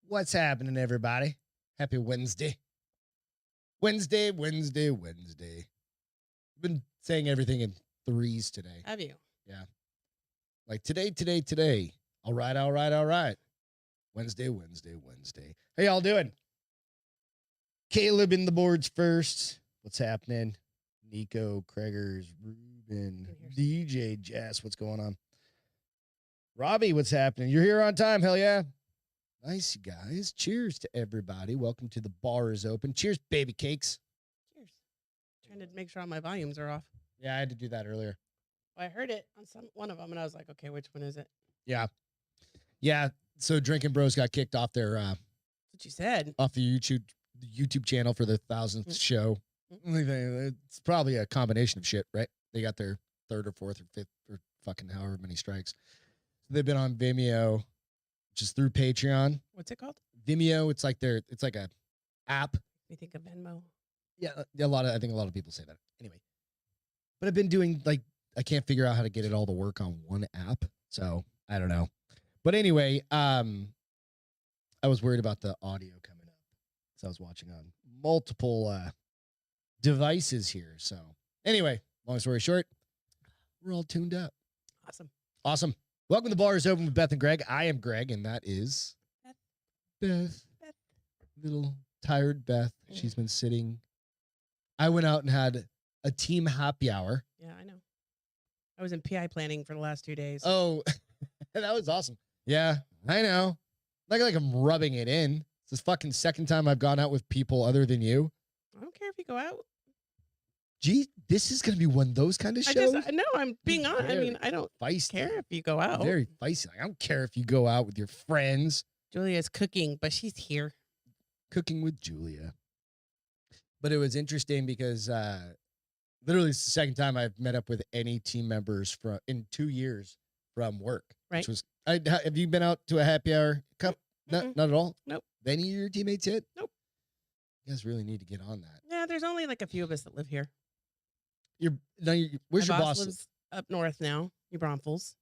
What's happening, everybody? Happy Wednesday. Wednesday. I've been saying everything in threes today. Have you? Yeah. Like today. All right. Wednesday. How y'all doing? Caleb in the boards first. What's happening? Nico, Craigers, Ruben, DJ, Jess, what's going on? Robbie, what's happening? You're here on time. Hell yeah. Nice, you guys. Cheers to everybody. Welcome to the bar is open. Cheers, baby cakes. Cheers. Trying to make sure all my volumes are off. Yeah, I had to do that earlier. Well, I heard it on one of them, and I was like, okay, which one is it? Yeah. So Drinking Bros got kicked off their That's what you said. off the YouTube channel for the 1000th show. It's probably a combination of shit, right? They got their third or fourth or fifth or fucking however many strikes. So they've been on Vimeo, which is through Patreon. What's it called? Vimeo. It's like a app. You think of Venmo? Yeah, I think a lot of people say that. Anyway, but I've been doing I can't figure out how to get it all to work on one app, so I don't know. But anyway, I was worried about the audio coming up, so I was watching on multiple devices here. So anyway, long story short, we're all tuned up. Awesome. Welcome to the Bar is Open with Beth and Greg. I am Greg, and that is Beth. Little tired Beth. She's been sitting. I went out and had a team happy hour. Yeah, I know. I was in PI planning for the last 2 days. Oh, that was awesome. Yeah, I know. Like I'm rubbing it in. It's the fucking second time I've gone out with people other than you. I don't care if you go out. Gee, this is going to be one of those kind of shows. No, I'm being honest. I mean, I don't care if you go out. Very feisty. I don't care if you go out with your friends. Julia's cooking, but she's here. Cooking with Julia. But it was interesting because literally it's the second time I've met up with any team members in 2 years from work. Right. Which was, have you been out to a happy hour cup? Not at all? Nope. Any of your teammates yet? Nope. You guys really need to get on that. Yeah, there's only like a few of us that live here. Where's your boss? Lives up north now, New Braunfels.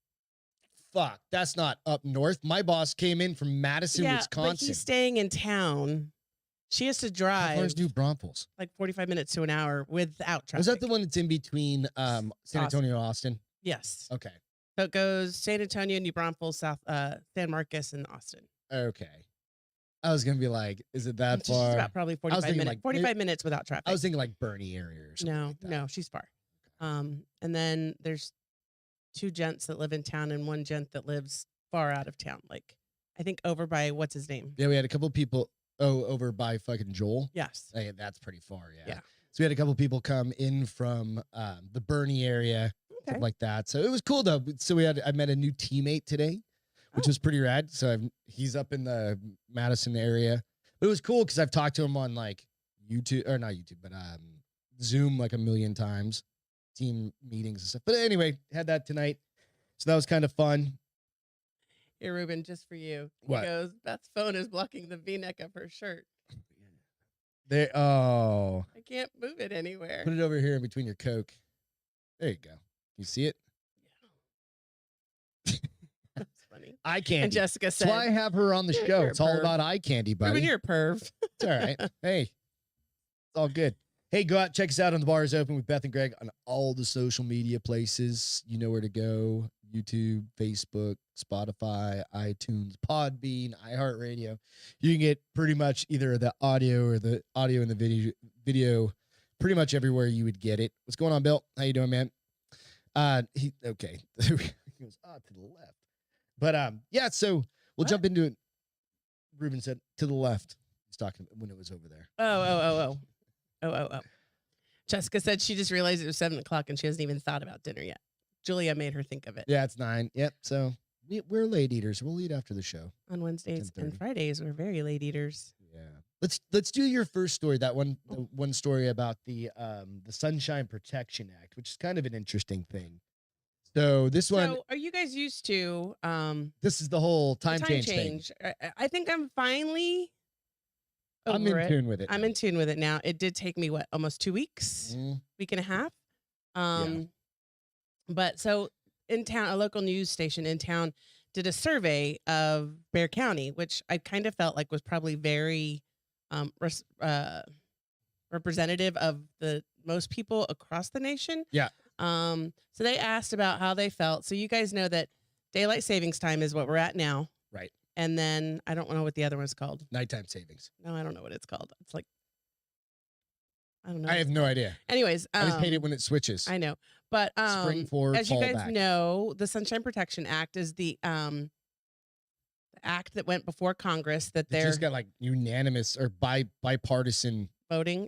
Fuck, that's not up north. My boss came in from Madison, Wisconsin. But he's staying in town. She has to drive. How far is New Braunfels? Like 45 minutes to an hour without traffic. Was that the one that's in between San Antonio and Austin? Yes. Okay. So it goes San Antonio, New Braunfels, South San Marcos, and Austin. Okay. I was gonna be like, is it that far? She's about probably 45 minutes. 45 minutes without traffic. I was thinking like Bernie area or something. No, she's far. And then there's 2 gents that live in town and 1 gent that lives far out of town. Like, I think over by what's his name? Yeah, we had a couple of people. Oh, over by fucking Joel. Yes. Hey, that's pretty far. Yeah. So we had a couple of people come in from the Bernie area, stuff like that. So it was cool though. So I met a new teammate today, which was pretty rad. So he's up in the Madison area. But it was cool because I've talked to him on like YouTube, or not YouTube, but Zoom like a million times, team meetings and stuff. But anyway, had that tonight. So that was kind of fun. Here, Ruben, just for you. What? He goes, Beth's phone is blocking the V-neck of her shirt. I can't move it anywhere. Put it over here in between your Coke. There you go. You see it? Yeah. That's funny. Eye candy. And Jessica said, that's why I have her on the show. It's all about eye candy, buddy. Ruben, you're a perv. It's all right. Hey, it's all good. Hey, go out, check us out on The Bar is Open with Beth and Greg on all the social media places. You know where to go. YouTube, Facebook, Spotify, iTunes, Podbean, iHeartRadio. You can get pretty much either the audio or the audio and the video pretty much everywhere you would get it. What's going on, Bill? How you doing, man? Okay. He goes, to the left. But yeah, so we'll jump into it. Ruben said to the left. He's talking when it was over there. Oh. Jessica said she just realized it was 7 o'clock and she hasn't even thought about dinner yet. Julia made her think of it. Yeah, it's 9. Yep. So we're late eaters. We'll eat after the show. On Wednesdays and Fridays, we're very late eaters. Yeah. Let's do your first story. That one, the one story about the Sunshine Protection Act, which is kind of an interesting thing. So this one. So are you guys used to? This is the whole time change thing. I think I'm finally. I'm in tune with it. I'm in tune with it now. It did take me almost 2 weeks, week and a half. But so in town, a local news station in town did a survey of Bexar County, which I kind of felt like was probably very representative of the most people across the nation. Yeah. So they asked about how they felt. So you guys know that daylight savings time is what we're at now. Right. And then I don't know what the other one's called. Nighttime savings. No, I don't know what it's called. It's like, I don't know. I have no idea. Anyways, I just hate it when it switches. I know, but Spring forward, as you fall guys back. know, the Sunshine Protection Act is the act that went before Congress that It they're just got like unanimous or bipartisan voting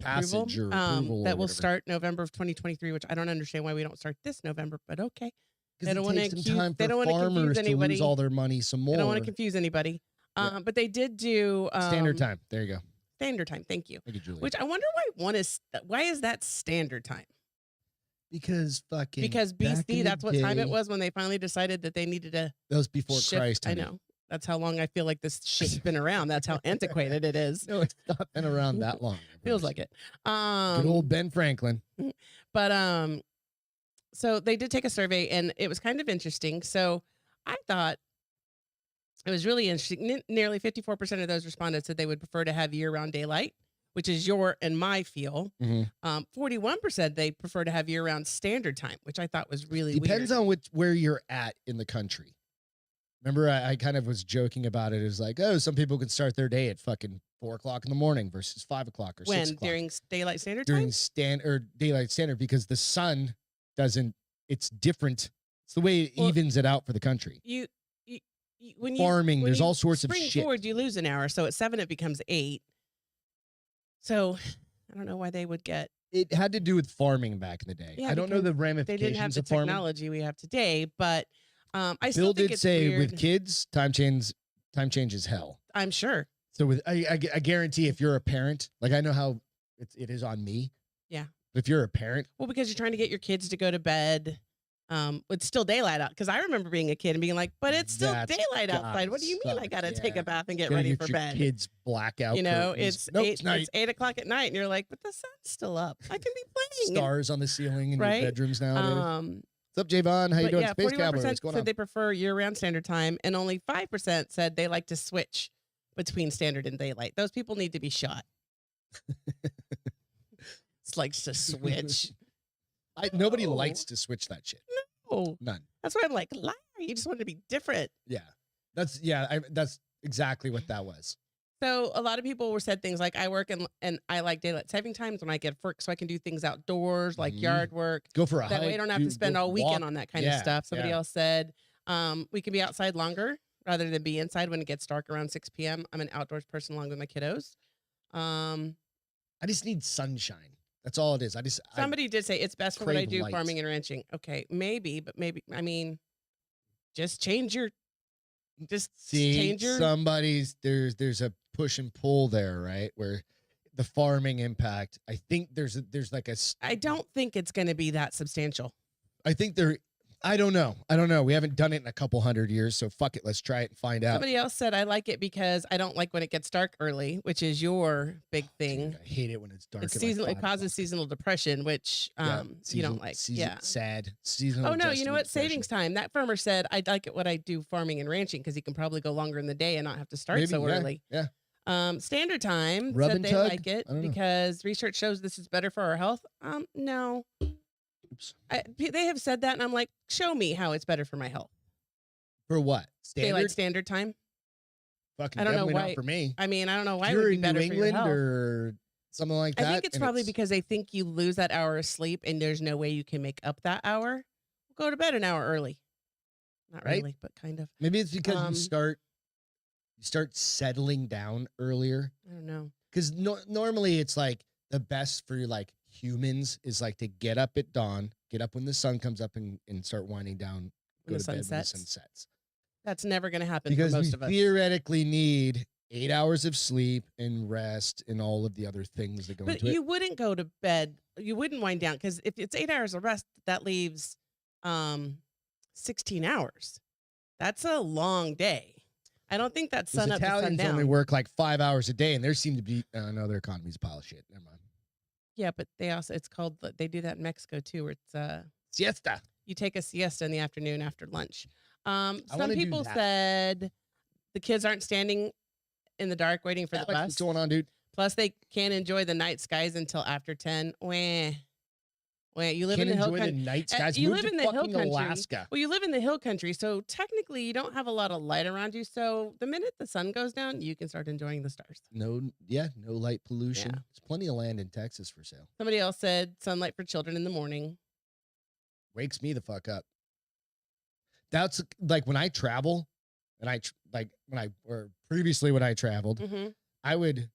passage or approval that or will whatever. start November of 2023, which I don't understand why we don't start this November, but okay. Because don't it wanna takes some accuse- time they for don't wanna confuse farmers to lose anybody. all their money some more. I don't want to confuse anybody. Yeah. But they did do Standard time. There you go. Standard time. Thank you. Thank you, Julie. Which I wonder why is that standard time? Because fucking Because back in BC, the that's what time it day- was when they finally decided that they needed to That was before shift. Christ. I honey. know. That's how long I feel like this shit's been around. That's how antiquated it is. No, it's not been around that long. Feels like it. Good old Ben Franklin. But so they did take a survey and it was kind of interesting. So I thought it was really interesting. Nearly 54% of those respondents said they would prefer to have year-round daylight, which is your and my feel. Mhm. 41% they prefer to have year-round standard time, which I thought was really Depends weird. on where you're at in the country. Remember, I kind of was joking about it. It was like, oh, some people can start their day at fucking 4 o'clock in the morning versus 5 o'clock or 6 When o'clock. during daylight standard During time. daylight standard, because the sun doesn't. It's different. It's the way it Well, evens it out for the country. You when Farming, when there's you all sorts of spring shit. forward, you lose an hour. So at 7 it becomes 8. So I don't know why they would get. It had to do with farming back in the day. Yeah, I don't know because the They ramifications didn't have the of farming. technology we have today, but I Bill still think did it's say weird. with kids, time change is hell. I'm sure. So with I guarantee if you're a parent, like I know how it is on me. Yeah. But if you're a parent, Well, because you're trying to get your kids to go to bed. It's still daylight out. Because I remember being a kid and being like, but it's still That's daylight outside. gotta What do you mean I suck, got to take yeah. a bath and get gotta ready get for your bed? kids blackout. You know, curtains. it's Nope, eight, night. it's 8 o'clock at night, and you're like, but the sun's still up. I can be playing. Stars on the ceiling in Right? your bedrooms nowadays. Um, What's up, Javon? How you but doing? yeah, Space 41% Cowboy. What's going said on? they prefer year-round standard time, and only 5% said they like to switch between standard and daylight. Those people need to be shot. It's likes to switch. Nobody No. likes to switch that shit. Oh, None. that's why I'm like, liar. You just want to be different. Yeah. That's exactly what that was. So a lot of people were said things like, I work and I like daylight saving times when I get work, so I can do things outdoors like Mhm. yard work. Go for a That hike. way I don't have to spend go all weekend walk. on that kind of Yeah, stuff. Somebody yeah. else said, we can be outside longer rather than be inside when it gets dark around 6 p.m. I'm an outdoors person along with my kiddos. I just need sunshine. That's all it is. Somebody did say it's best for what I crave do, light. farming and ranching. Okay, maybe, but maybe, I mean, just change your, change your, there's a push and pull there, right? Where the farming impact, I think there's like I don't think it's going to be that substantial. I don't know. We haven't done it in a couple hundred years, so fuck it. Let's try it and find out. Somebody else said, I like it because I don't like when it gets dark early, which is your big thing. Dude, I hate it when it's dark. It's at like seasonal. It 5 causes o'clock. seasonal depression, which Yeah, you don't like. Yeah. Sad. Seasonal. Oh no, you know what? adjustment Savings time. That farmer said, I like it what I do farming and ranching because he can probably go longer in the day and not have to start so yeah, early. Yeah. Standard time Rub said and they tug? like it I don't know. because research shows this is better for our health. No. Oops. They have said that, and I'm like, show me how it's better for my health. For what? Daylight standard time. Fucking I don't know definitely why- not for me. I mean, I don't know why If it would you're be in better New for your England health. or something like that. I think it's and probably because they think you lose that hour of sleep, and there's no way you can make up that hour. Go to bed an hour early. Not Right? really, but kind of. maybe it's because Um, you start settling down earlier. I don't know. Because normally it's like the best for like humans is like to get up at dawn, get up when the sun comes up and start winding down, When go the to bed when sun the sun sets. sets. That's never going to happen Because for most we of us. theoretically need 8 hours of sleep and rest and all of the other things that go But into it. you wouldn't go to bed. You wouldn't wind down because if it's 8 hours of rest, that leaves 16 hours. That's a long day. I don't think that's Because sun up to Italians sundown. only work like 5 hours a day, and there seem to be no, their economy's a pile of shit. Never mind. Yeah, but they also they do that in Mexico too, where it's Siesta. you take a siesta in the afternoon after lunch. I Some wanna do people that. said the kids aren't standing in the dark waiting for the Alex, bus. what's going on, dude? Plus, they can't enjoy the night skies until after 10. Wah. Wait, you live Can't in the hill enjoy the country. night skies. You Move live to in the hill fucking country. Alaska. Well, you live in the hill country, so technically you don't have a lot of light around you. So the minute the sun goes down, you can start enjoying the stars. No light pollution. Yeah. There's plenty of land in Texas for sale. Somebody else said sunlight for children in the morning. Wakes me the fuck up. That's like when I travel, and previously when I traveled, Mm-hmm. I would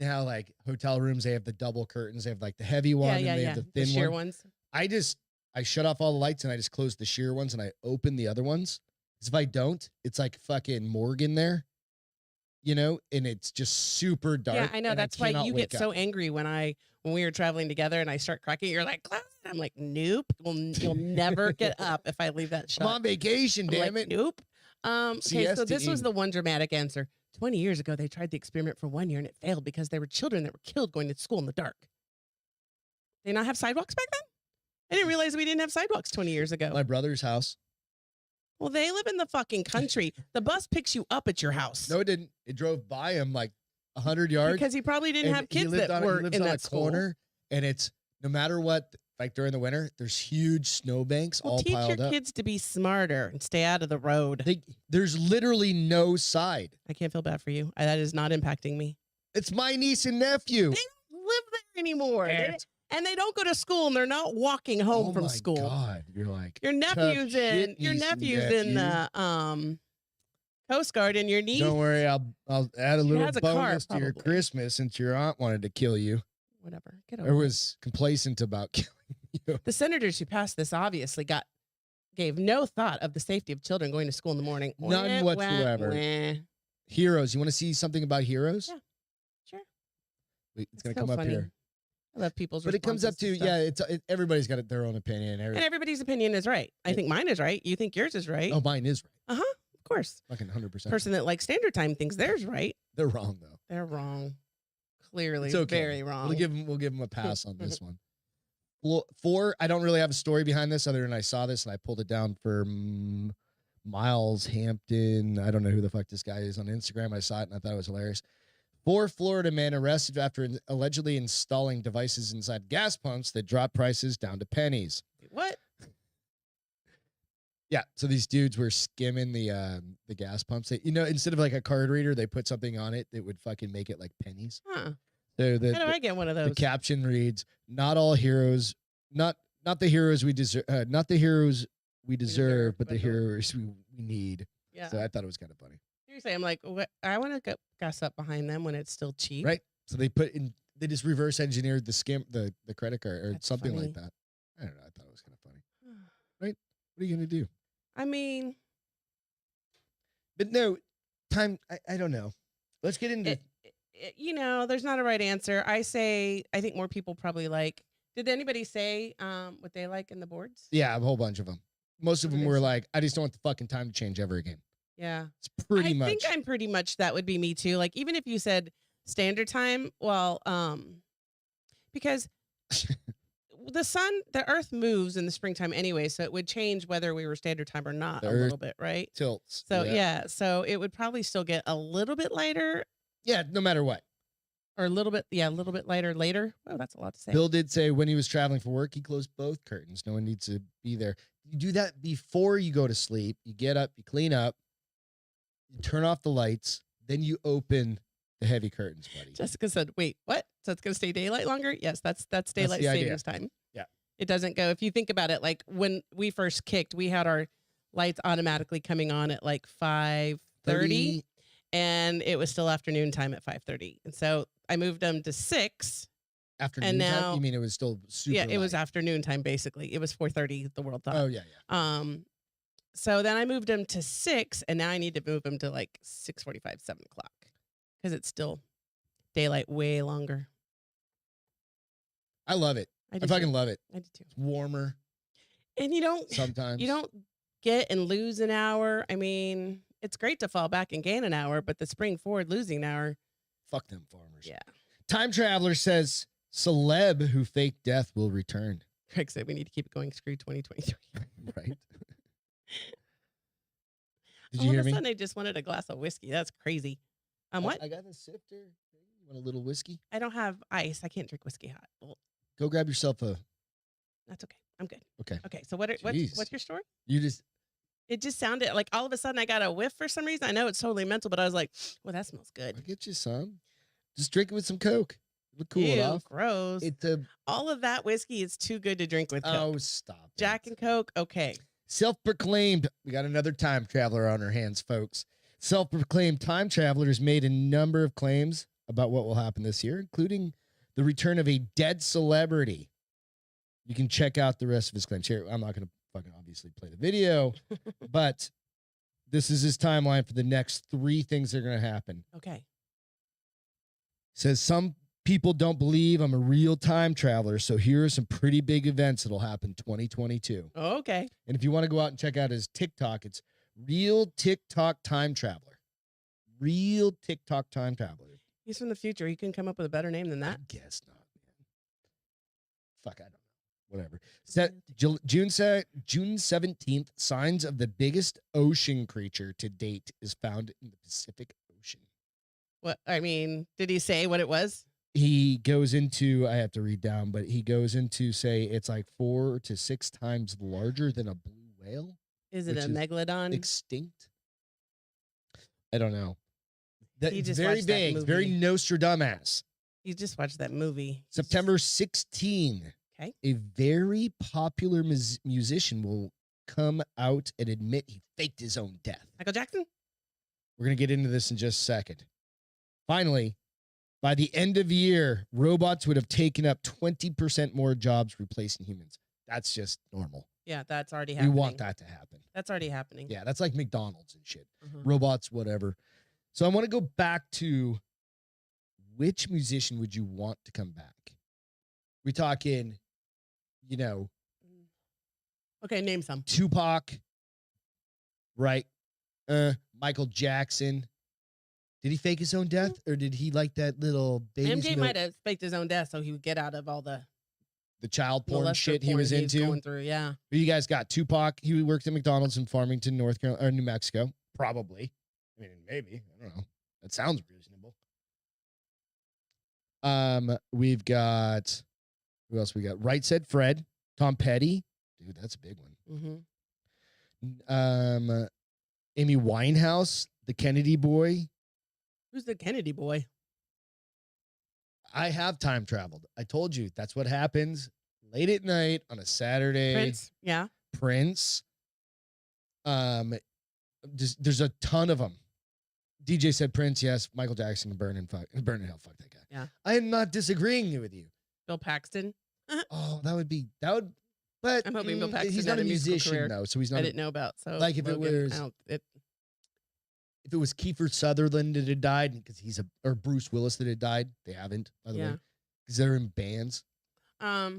now like hotel rooms. They have the double curtains. They have like the heavy one, and they have the thin sheer one. ones. I shut off all the lights and I just close the sheer ones and I open the other ones. Because if I don't, it's like fucking Morgan there, and it's just super dark. Yeah, I know. and That's why cannot you wake get so up. angry when we were traveling together and I start cracking. You're like, "Close it." I'm like, nope. You'll never get up if I leave that shut. I'm on vacation, I'm damn like, it. nope. Okay, so this was Siesta-ing. the one dramatic answer. 20 years ago, they tried the experiment for 1 year and it failed because there were children that were killed going to school in the dark. Did they not have sidewalks back then? I didn't realize we didn't have sidewalks 20 years ago. My brother's house. Well, they live in the fucking country. The bus picks you up at your house. No, it didn't. It drove by him like 100 yards. Because he probably didn't have kids that were in that school. corner, and it's no matter what. Like during the winter, there's huge snowbanks all teach piled your up. kids to be smarter and stay out of the road. There's literally no side. I can't feel bad for you. That is not impacting me. It's my niece and nephew. They don't live there anymore. And they don't go to school and they're not walking home from school. Oh my God, you're like your nephew's in the Coast Guard and your niece. Don't worry, I'll add a little has a car, bonus to your probably. Christmas since your aunt wanted to kill you. Whatever. Get over Or it. was complacent about killing you. The senators who passed this obviously gave no thought of the safety of children going to school in the morning. None whatsoever. Heroes. You want to see something about heroes? Yeah. Sure. It's It's going to so come up funny. here. I love people's But it comes up responses to, to stuff. everybody's got their own opinion. And everybody's opinion is right. I think mine is right. You think yours is right. Oh, mine is right. Of course. Fucking 100%. Person that likes standard time thinks theirs right. They're wrong, though. They're wrong. Clearly, It's okay. very wrong. We'll give them a pass on this one. 4, I don't really have a story behind this other than I saw this and I pulled it down for Miles Hampton. I don't know who the fuck this guy is on Instagram. I saw it and I thought it was hilarious. 4 Florida men arrested after allegedly installing devices inside gas pumps that drop prices down to pennies. What? Yeah, so these dudes were skimming the gas pumps. Instead of like a card reader, they put something on it that would fucking make it like pennies. Huh. So How do I get one of those? the caption reads, "Not all heroes, not the heroes we deserve, not the heroes we deserve, but the heroes we need." Yeah. So I thought it was kind of funny, Seriously, I'm like, what? I want to go gas up behind them when it's still cheap. right? So they just reverse engineered the credit card or That's something funny. like that. I don't know. I thought it was kind of funny. Right? What are you gonna do? I mean, But no, I don't know. Let's get into. there's not a right answer. I think more people probably like. Did anybody say what they like in the boards? Yeah, a whole bunch of them. Most of What them did were they say? like, "I just don't want the fucking time to change ever again." Yeah. It's pretty much. I think I'm pretty much that would be me too. Like even if you said standard time, well, because the earth moves in the springtime anyway, so it would change whether we were standard time or not The a earth little bit, right? tilts. So so it would probably still get a little bit lighter Yeah, no matter what. or a little bit lighter later. Oh, that's a lot to say. Bill did say when he was traveling for work, he closed both curtains. No one needs to be there. You do that before you go to sleep. You get up, you clean up, you turn off the lights, then you open the heavy curtains, buddy. Jessica said, "Wait, what? So it's going to stay daylight longer?" Yes, that's daylight the idea. savings time. Yeah. It doesn't go. If you think about it, like when we first kicked, we had our lights automatically coming on at like 5:30, and it was still afternoon time at 5:30. And so I moved them to 6. Afternoon and time? now- You mean it was still super Yeah, it was light? afternoon time basically. It was 4:30. The world thought. Oh, yeah. So then I moved them to 6, and now I need to move them to like 6:45, 7 o'clock, because it's still daylight way longer. I love it. I do fucking too. love it. I do too. It's warmer And you don't sometimes. get and lose an hour. I mean, it's great to fall back and gain an hour, but the spring forward losing an hour. Fuck them farmers. Yeah. Time Traveler says celeb who faked death will return. Craig said we need to keep it going. Screw 2023. Right? Did you All hear of a me? sudden, I just wanted a glass of whiskey. That's crazy. What? I got a sifter. You want a little whiskey? I don't have ice. I can't drink whiskey hot. Well, Go grab yourself a. that's okay. I'm good. Okay. Okay. So what's Jeez. your story? You just. It just sounded like all of a sudden I got a whiff for some reason. I know it's totally mental, but I was like, well, that smells I'll good. get you some. Just drink it with some Coke. It'll cool Ew, it off. gross. It's a. All of that whiskey is too good to drink with Coke. Oh, stop. Jack and Coke, okay. Self-proclaimed. We got another time traveler on our hands, folks. Self-proclaimed time travelers made a number of claims about what will happen this year, including the return of a dead celebrity. You can check out the rest of his claims here. I'm not going to fucking obviously play the video, but this is his timeline for the next 3 things that are going to happen. Okay. Says some people don't believe I'm a real time traveler, so here are some pretty big events that'll happen 2022. Okay. And if you want to go out and check out his TikTok, it's Real TikTok Time Traveler. Real TikTok Time Traveler. He's from the future. He couldn't come up with a better name than that. I guess not, man. Fuck, I don't know. Whatever. June 17th, signs of the biggest ocean creature to date is found in the Pacific Ocean. What? I mean, did he say what it was? He goes into, I have to read down, but he goes into say it's like 4 to 6 times larger than a blue whale. Is it a megalodon? Extinct? I don't know. He It's just very watched that big. It's very movie. Nostradamus. You just watched that movie. September 16. Okay. A very popular musician will come out and admit he faked his own death. Michael Jackson? We're going to get into this in just a second. Finally, by the end of the year, robots would have taken up 20% more jobs replacing humans. That's just normal. Yeah, that's already happening. We want that to happen. That's already happening. Yeah, that's like McDonald's and shit. Mhm. Robots, whatever. So I want to go back to which musician would you want to come back? We talking, you know, Okay, name some. Tupac, right? Michael Jackson. Did he fake his own death, or did he like that little baby? MJ might have faked his own death so he would get out of all the child porn molester shit he porn was into. going through. Yeah. Who you guys got? Tupac. He worked at McDonald's in Farmington, North Carolina, or New Mexico. Probably. I mean, maybe. I don't know. That sounds reasonable. We've got who else? We got Right Said Fred, Tom Petty. Dude, that's a big one. Mm-hmm. Amy Winehouse, the Kennedy boy. Who's the Kennedy boy? I have time traveled. I told you that's what happens late at night on a Saturday. Prince. Yeah. Prince. There's a ton of them. DJ said Prince, yes. Michael Jackson, burn in hell, fuck that guy. Yeah. I am not disagreeing with you. Bill Paxton. Oh, that would be. But I'm hoping Bill Paxton he's had not a a musical musician career. though, so he's not. I didn't know about. So Like if it was- if it was Kiefer Sutherland that had died, because or Bruce Willis that had died, they haven't, by the way, because they're in bands. I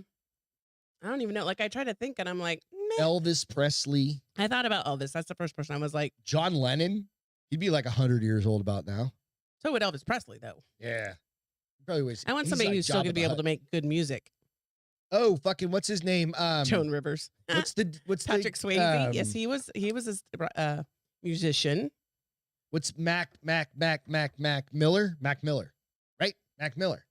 don't even know. Like I try to think, and I'm like, meh. Elvis Presley, I thought about Elvis. That's the first person I was like. John Lennon. He'd be like 100 years old about now. So would Elvis Presley though. Yeah, probably was. I want he's somebody like who's still Jabba gonna be the able Hutt. to make good music. Oh, fucking what's his name? Joan Rivers. What's Patrick Swayze? Yes, he was a musician. What's Mac Miller? Mac Miller, right? Mac Miller.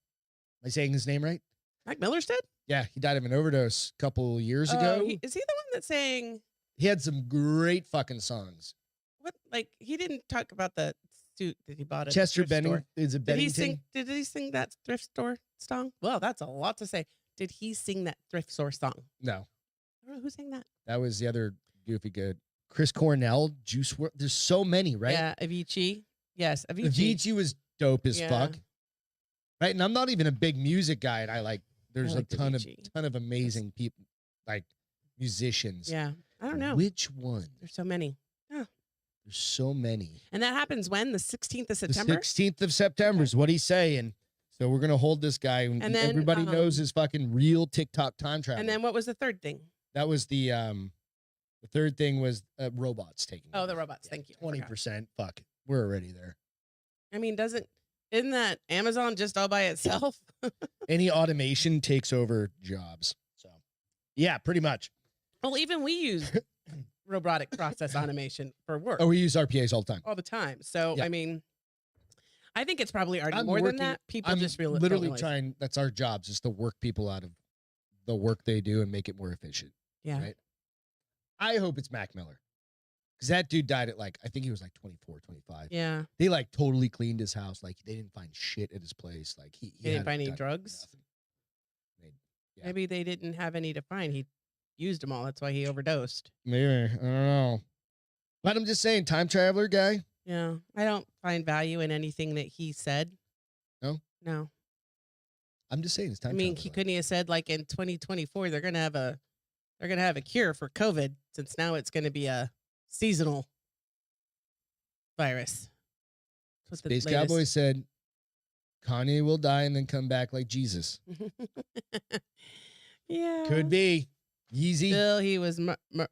Am I saying his name right? Mac Miller's dead? Yeah, he died of an overdose a couple years ago. Is he the one that sang He had some great fucking songs. what? Like he didn't talk about the suit that he bought at Chester the thrift store. Is it Bennington? Did he sing that thrift store song? Well, that's a lot to say. Did he sing that thrift store song? No, I don't know who sang that. that was the other goofy good. Chris Cornell, Juice WRLD. There's so many, right? Yeah, Avicii. Yes, Avicii. Avicii was dope as Yeah. fuck. Right, and I'm not even a big music guy, and there's liked a ton Avicii. of amazing people, like musicians. Yeah, I don't know. Which one? There's so many. There's so many. And that happens when? The 16th of The September? 16th of September is what he's saying. So we're gonna hold this guy, and And then, everybody knows his fucking real TikTok time travel. And then what was the third thing? that was the third thing was robots taking. Oh, over. the robots. Thank you. I forgot. 20%. Fuck, we're already there. I mean, isn't that Amazon just all by itself? Any automation takes over jobs. So, yeah, pretty much. Well, even we use robotic process automation for work Oh, we use RPAs all the time. all the time. So, Yeah. I mean, I think it's probably already I'm more than working- that. People I'm just don't literally realize. trying. That's our job, just to work people out of the work they do and make it more efficient. Yeah. Right. I hope it's Mac Miller, because that dude died at I think he was 24, 25. Yeah. They totally cleaned his house. They didn't find shit at his place. He They didn't hadn't find any done drugs? nothing. Yeah. Maybe they didn't have any to find. He used them all. That's why he overdosed. Maybe, I don't know. But I'm just saying, time traveler guy. Yeah. I don't find value in anything that he said. No? No. I'm just saying, it's time. I mean, traveler he guy. couldn't have said in 2024 they're gonna have a cure for COVID, since now it's gonna be a seasonal virus. That's what the Space latest- Cowboy said Kanye will die and then come back like Jesus. Yeah. Could be. Yeezy. Still, he was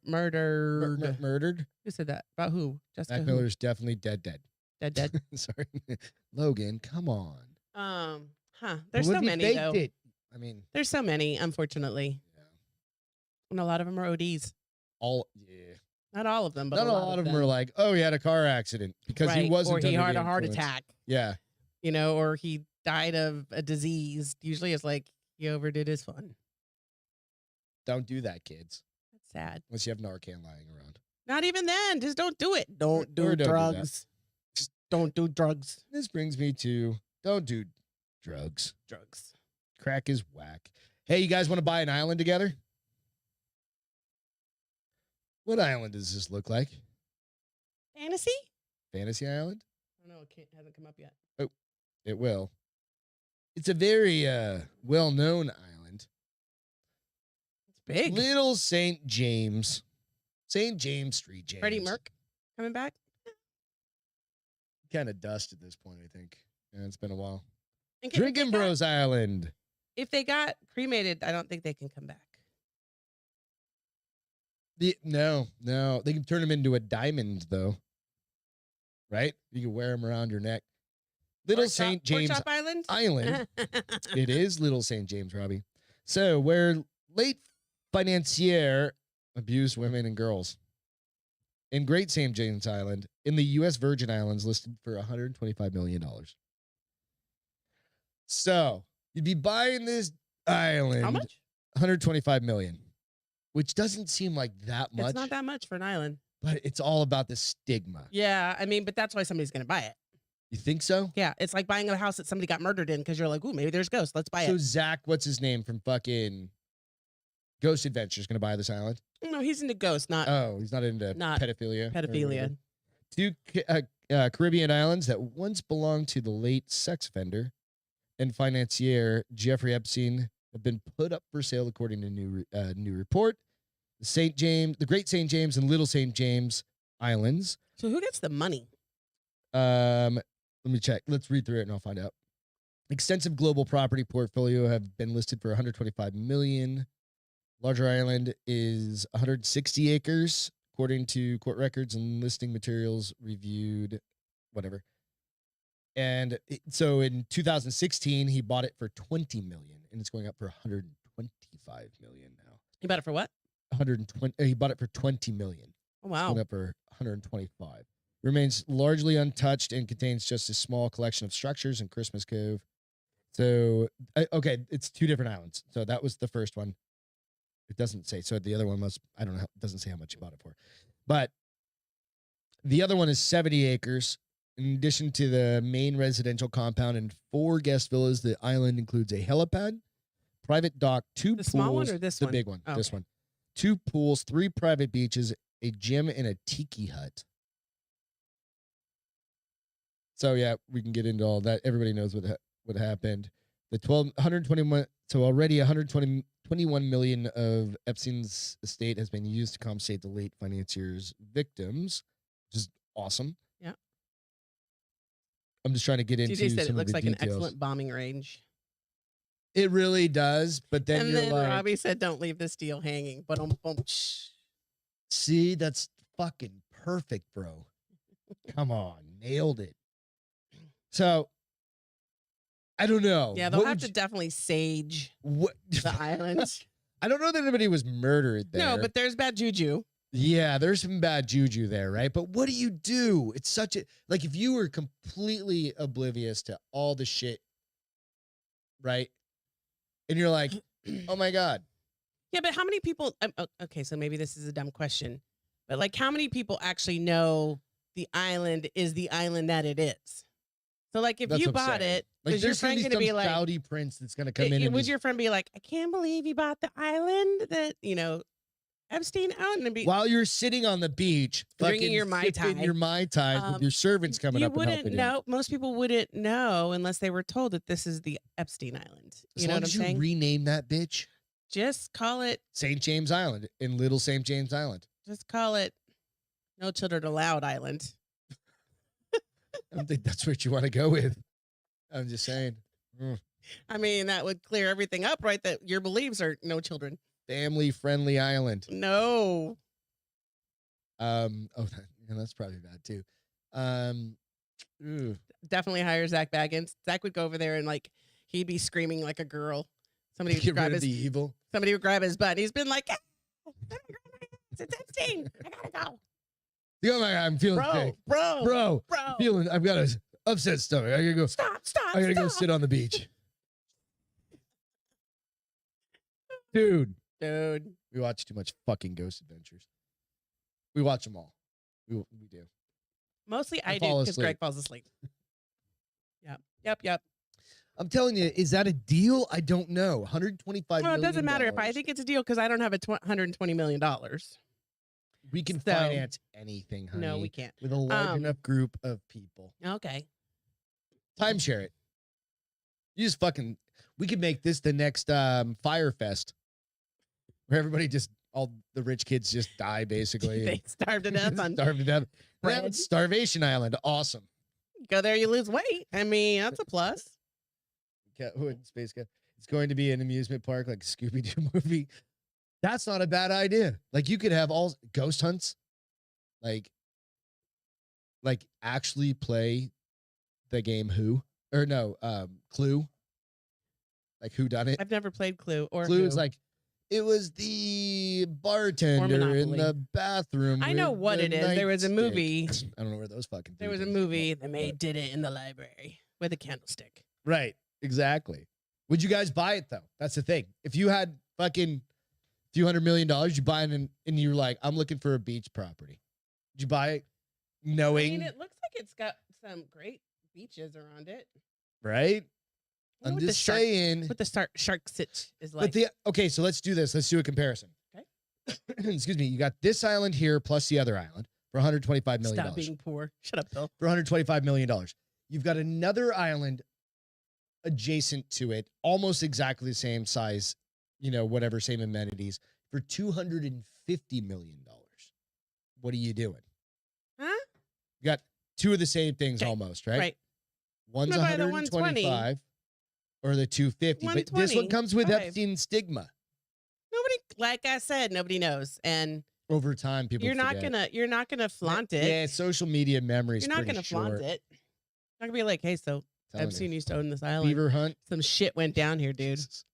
murdered. Murdered. Who said that? About who? Jessica. Mac Who? Miller's definitely dead. Dead. Sorry. Logan, come on. There's But what so if he many faked though. it? I mean, There's so many, unfortunately, yeah. and a lot of them are ODs. Yeah. Not all of them, but Not a lot of them are oh, he had a car accident because he right, wasn't. or he under had the a heart influence. attack. Yeah. Or he died of a disease. Usually, it's he overdid his fun. Don't do that, kids. That's sad. Unless you have Narcan lying around. Not even then. Just don't do it. Don't do Or don't do that. drugs. Just don't do drugs. This brings me to don't do drugs. Drugs. Crack is whack. Hey, you guys want to buy an island together? What island does this look like? Fantasy? Fantasy Island? I don't know. It hasn't come up yet. It will. It's a very well-known island. It's big. Little St. James. St. James Street, James. Freddie Merc coming back? Kind of dust at this point, I think. Yeah, it's been a while. And Drinking Bros Island. If they got cremated, I don't think they can come back. No. They can turn them into a diamond, though. Right? You can wear them around your neck. Little St. James Pork Chop Island? Island. It is Little St. James, Robbie. So, where late financier abused women and girls. In Great St. James Island, in the U.S. Virgin Islands, listed for $125 million. So, you'd be buying this island. How much? $125 million, which doesn't seem like that much. It's not that much for an island. But it's all about the stigma. Yeah, I mean, but that's why somebody's going to buy it. You think so? Yeah, it's like buying a house that somebody got murdered in because you're like, ooh, maybe there's ghosts. Let's buy So it. Zach, what's his name from fucking Ghost Adventures, gonna buy this island? No, he's into ghosts, not Oh, he's not into Not pedophilia. or pedophilia. whatever. Two Caribbean islands that once belonged to the late sex offender and financier Jeffrey Epstein have been put up for sale, according to new report. The Great St. James and Little St. James Islands. So who gets the money? Let me check. Let's read through it and I'll find out. Extensive global property portfolio have been listed for $125 million. Larger island is 160 acres, according to court records and listing materials reviewed, whatever. And so in 2016, he bought it for $20 million, and it's going up for $125 million now. You bought it for what? 120. He bought it for $20 million. Oh, wow. Going up for 125. Remains largely untouched and contains just a small collection of structures in Christmas Cove. So, okay, it's two different islands. So that was the first one. It doesn't say. So the other one I don't know. It doesn't say how much you bought it for. But the other one is 70 acres. In addition to the main residential compound and 4 guest villas, the island includes a helipad, private dock, 2 The pools. small one or this the one? big one. Oh, This okay. one. 2 pools, 3 private beaches, a gym, and a tiki hut. So yeah, we can get into all that. Everybody knows what happened. The 121. So already 121 million of Epstein's estate has been used to compensate the late financier's victims, which is awesome. Yeah. I'm just trying to get into TJ said it some of looks the like details. an excellent bombing range. It really does, but then And you're then like, Robbie said, don't leave this deal hanging. But see, that's fucking perfect, bro. Come on, nailed it. So, I don't know. yeah, they'll What have would to you- definitely sage What? the island. I don't know that anybody was murdered there. No, but there's bad juju. Yeah, there's some bad juju there, right? But what do you do? It's such a like if you were completely oblivious to all the shit, right? And you're like, oh my God. Yeah, but how many people? Okay, so maybe this is a dumb question, but like, how many people actually know the island is the island that it is? So, like, if That's you what I'm bought saying. it, Like is your there's gonna friend be going to some be like, Saudi prince that's gonna come in and would just, your friend be like, I can't believe you bought the island that Epstein Island, and be while you're sitting on the beach, drinking fucking your Mai sipping Tai. your Mai Tais with your servants coming You up and wouldn't helping you. know. Most people wouldn't know unless they were told that this is the Epstein Island. As You know long what I'm as you saying? rename that bitch Just call it. St. James Island in Little St. James Island. Just call it. No Children Allowed Island. I don't think that's what you want to go with. I'm just saying. I mean, that would clear everything up, right? That your beliefs are no children. Family friendly island. No. That's probably bad too. Definitely hire Zach Baggins. Zach would go over there and like he'd be screaming like a girl. Somebody would Get grab rid of his the evil. somebody would grab his butt. And he's been like, it's Epstein. I gotta go. Oh my God, I'm feeling sick. Bro. I've got a upset stomach. I gotta go. Stop. I gotta go sit on the beach. Dude. We watch too much fucking Ghost Adventures. We watch them all. We do. Mostly I I do fall because asleep. Greg falls asleep. Yep. I'm telling you, is that a deal? I don't know. 125 Well, it million doesn't matter if I dollars. think it's a deal because I don't have a $120 million. We can So- finance anything, honey. No, we can't. With a large enough group of people. Okay. Timeshare it. You just fucking. We could make this the next Fire Fest, where everybody just all the rich kids just die basically. They starve to death on Starve to death. bread. Yeah, Starvation Island. Awesome. Go there, you lose weight. I mean, that's a plus. Space Cat. It's going to be an amusement park like a Scooby Doo movie. That's not a bad idea. Like you could have all ghost hunts, like actually play the game Clue. Like Who Done It? I've never played Clue or Clue Who. is like it was the bartender in Monopoly. the bathroom. I know with what the it is. There was a nightstick. movie. I don't know where those fucking. There was a things movie. come The from, maid did it in the library with a candlestick. Right. Exactly. Would you guys buy it though? That's the thing. If you had fucking few $100 million, you buy it and you're like, I'm looking for a beach property. Did you buy it knowing? I mean, it looks like it's got some great beaches around it. Right? I wonder I'm what the just shark- saying. What the shark sit is like. But okay, so let's do this. Let's do a comparison. Okay. Excuse me. You got this island here plus the other island for $125 million. Stop being poor. Shut up, Bill. For $125 million. You've got another island adjacent to it, almost exactly the same size, whatever, same amenities, for $250 million. What are you doing? Huh? You got two of the same things Okay. almost, right? Right. One's I'm gonna buy the 125 or the 250. But this one 120, comes with five. Epstein stigma. Nobody, like I said, nobody knows, and Over time, people you're not forget. gonna flaunt it. Yeah, social media memory is You're not pretty gonna short. flaunt it. Not gonna be like, hey, so Telling Epstein you. used to own this island. Beaver hunt. Some shit went down here, dude. Jesus.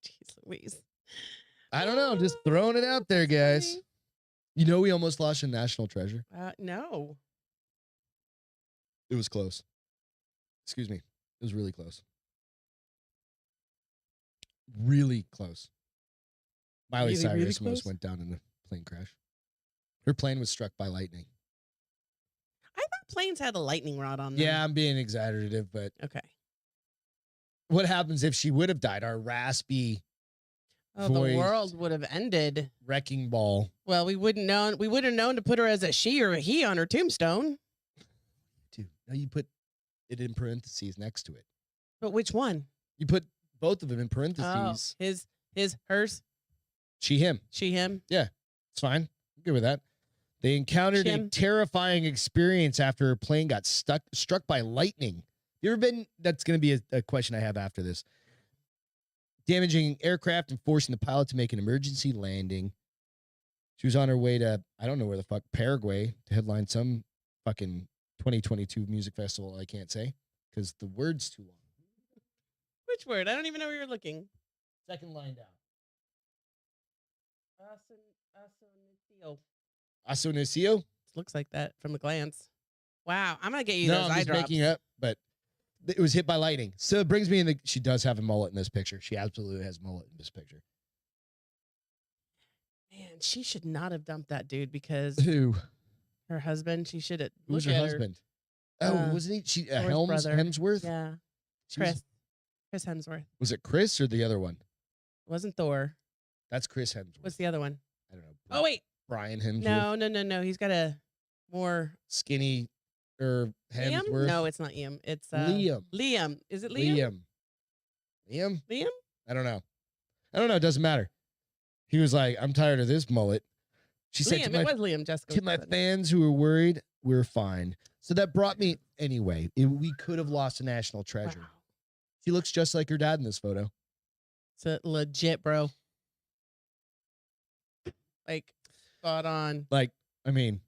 Jeez Louise. I don't know. Just throwing it out there, guys. We almost lost a national treasure. No. It was close. Excuse me. It was really close. Really close. Miley Really, Cyrus really almost close? went down in a plane crash. Her plane was struck by lightning. I thought planes had a lightning rod on them. Yeah, I'm being exaggerative, but Okay. what happens if she would have died? Our raspy Oh, voiced the world would have ended. wrecking ball. Well, we wouldn't known. We would have known to put her as a she or a he on her tombstone. Dude, now you put it in parentheses next to it. But which one? You put both of them in Oh, parentheses. his, hers, She, him. she, him. It's fine. I'm good with that. They encountered a Jim. terrifying experience after her plane got struck by lightning. You ever been? That's going to be a question I have after this. Damaging aircraft and forcing the pilot to make an emergency landing. She was on her way to, I don't know where the fuck, Paraguay to headline some fucking 2022 music festival. I can't say because the word's too long. Which word? I don't even know where you're looking. Second line down. Asunisio? Looks like that from a glance. Wow, I'm gonna get you No, those I'm eye just drops. making it up, but it was hit by lightning. So it brings me in she does have a mullet in this picture. She absolutely has a mullet in this picture. Man, she should not have dumped that dude because Who? her husband. She should have. Who's her husband? Oh, wasn't he? Hemsworth? Yeah, She was- Chris Hemsworth. Was it Chris or the other one? It wasn't Thor. That's Chris Hemsworth. What's the other one? I don't know. Oh wait, Brian Hemsworth. no. He's got a more Skinny or Liam? Hemsworth. No, it's not Liam. It's Liam. Liam. Is it Liam? Liam? Liam? I don't know. It doesn't matter. He was like, I'm tired of this mullet. She said Liam. to It was Liam. Jessica. to my fans who were worried, we're fine. So that brought me anyway. We could have lost a national treasure. Wow. She looks just like her dad in this photo. It's a legit, bro. Like, spot on. Like, I mean,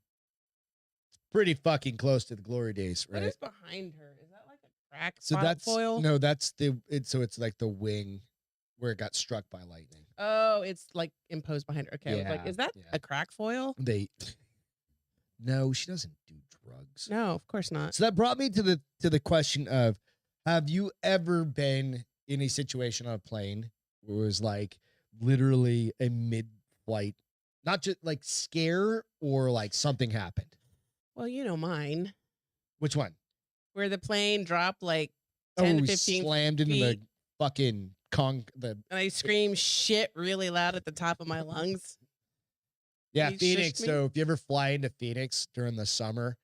pretty fucking close to the glory days, right? What is behind her? Is that like a crack So that's foil? no, that's it's like the wing where it got struck by lightning. Oh, it's like imposed behind her. Okay, I was like, Yeah, is that yeah. a crack foil? No, she doesn't do drugs. No, of course not. So that brought me to the question of, have you ever been in a situation on a plane where it was like literally a mid-flight, not just like scare or like something happened? Well, you know mine, Which one? where the plane dropped like 10 to we 15 slammed into the feet. fucking the and I screamed shit really loud at the top of my lungs. yeah, You Phoenix. shushed me? So if you ever fly into Phoenix during the summer,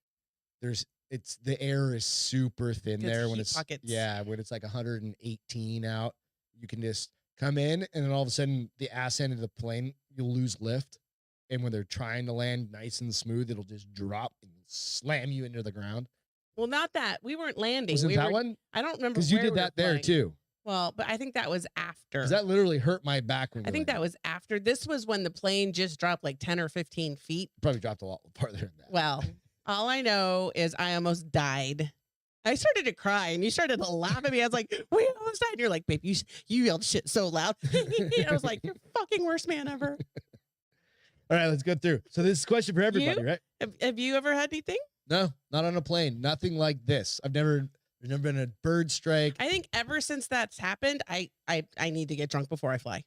the air is super thin It's there when heat it's pockets. when it's like 118 out. You can just come in and then all of a sudden the ass end of the plane, you'll lose lift. And when they're trying to land nice and smooth, it'll just drop and slam you into the ground. Well, not that. We weren't landing. Was it we that were, one? I don't remember Because you where did we were that there flying. too. Well, but I think that was after. 'Cause that literally hurt my back when I think that was after. This was when the plane just dropped like 10 or 15 feet. probably dropped a lot farther than that. Well, all I know is I almost died. I started to cry and you started to laugh at me. I was like, we almost died. And you're like, babe, you yelled shit so loud. I was like, you're fucking worst man ever. All right, let's go through. So this is a question for everybody, You? right? Have you ever had anything? No, not on a plane. Nothing like this. There's never been a bird strike. I think ever since that's happened, I need to get drunk before I fly.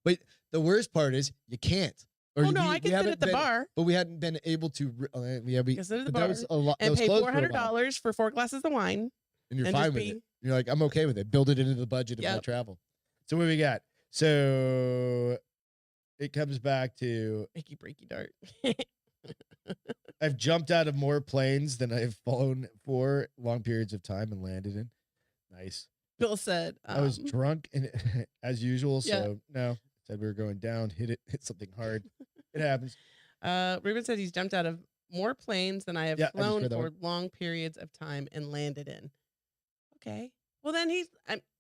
But the worst part is you can't. Oh no, I can sit at the bar. But we hadn't been able to. Can sit at the that bar was a lot. That and was pay closed for a while. $400 for 4 glasses of wine. And you're and fine just with be- it. You're like, I'm okay with it. Build it into the budget of my Yep. travel. So what do we got? So it comes back to Icky breaky dart. I've jumped out of more planes than I've flown for long periods of time and landed in. Nice. Bill said, I was drunk and as usual. Yeah. So no, said we were going down, hit something hard. It happens. Ruben said he's jumped out of more planes than I have Yeah, I just flown read that for one. long periods of time and landed in. Okay. Well, then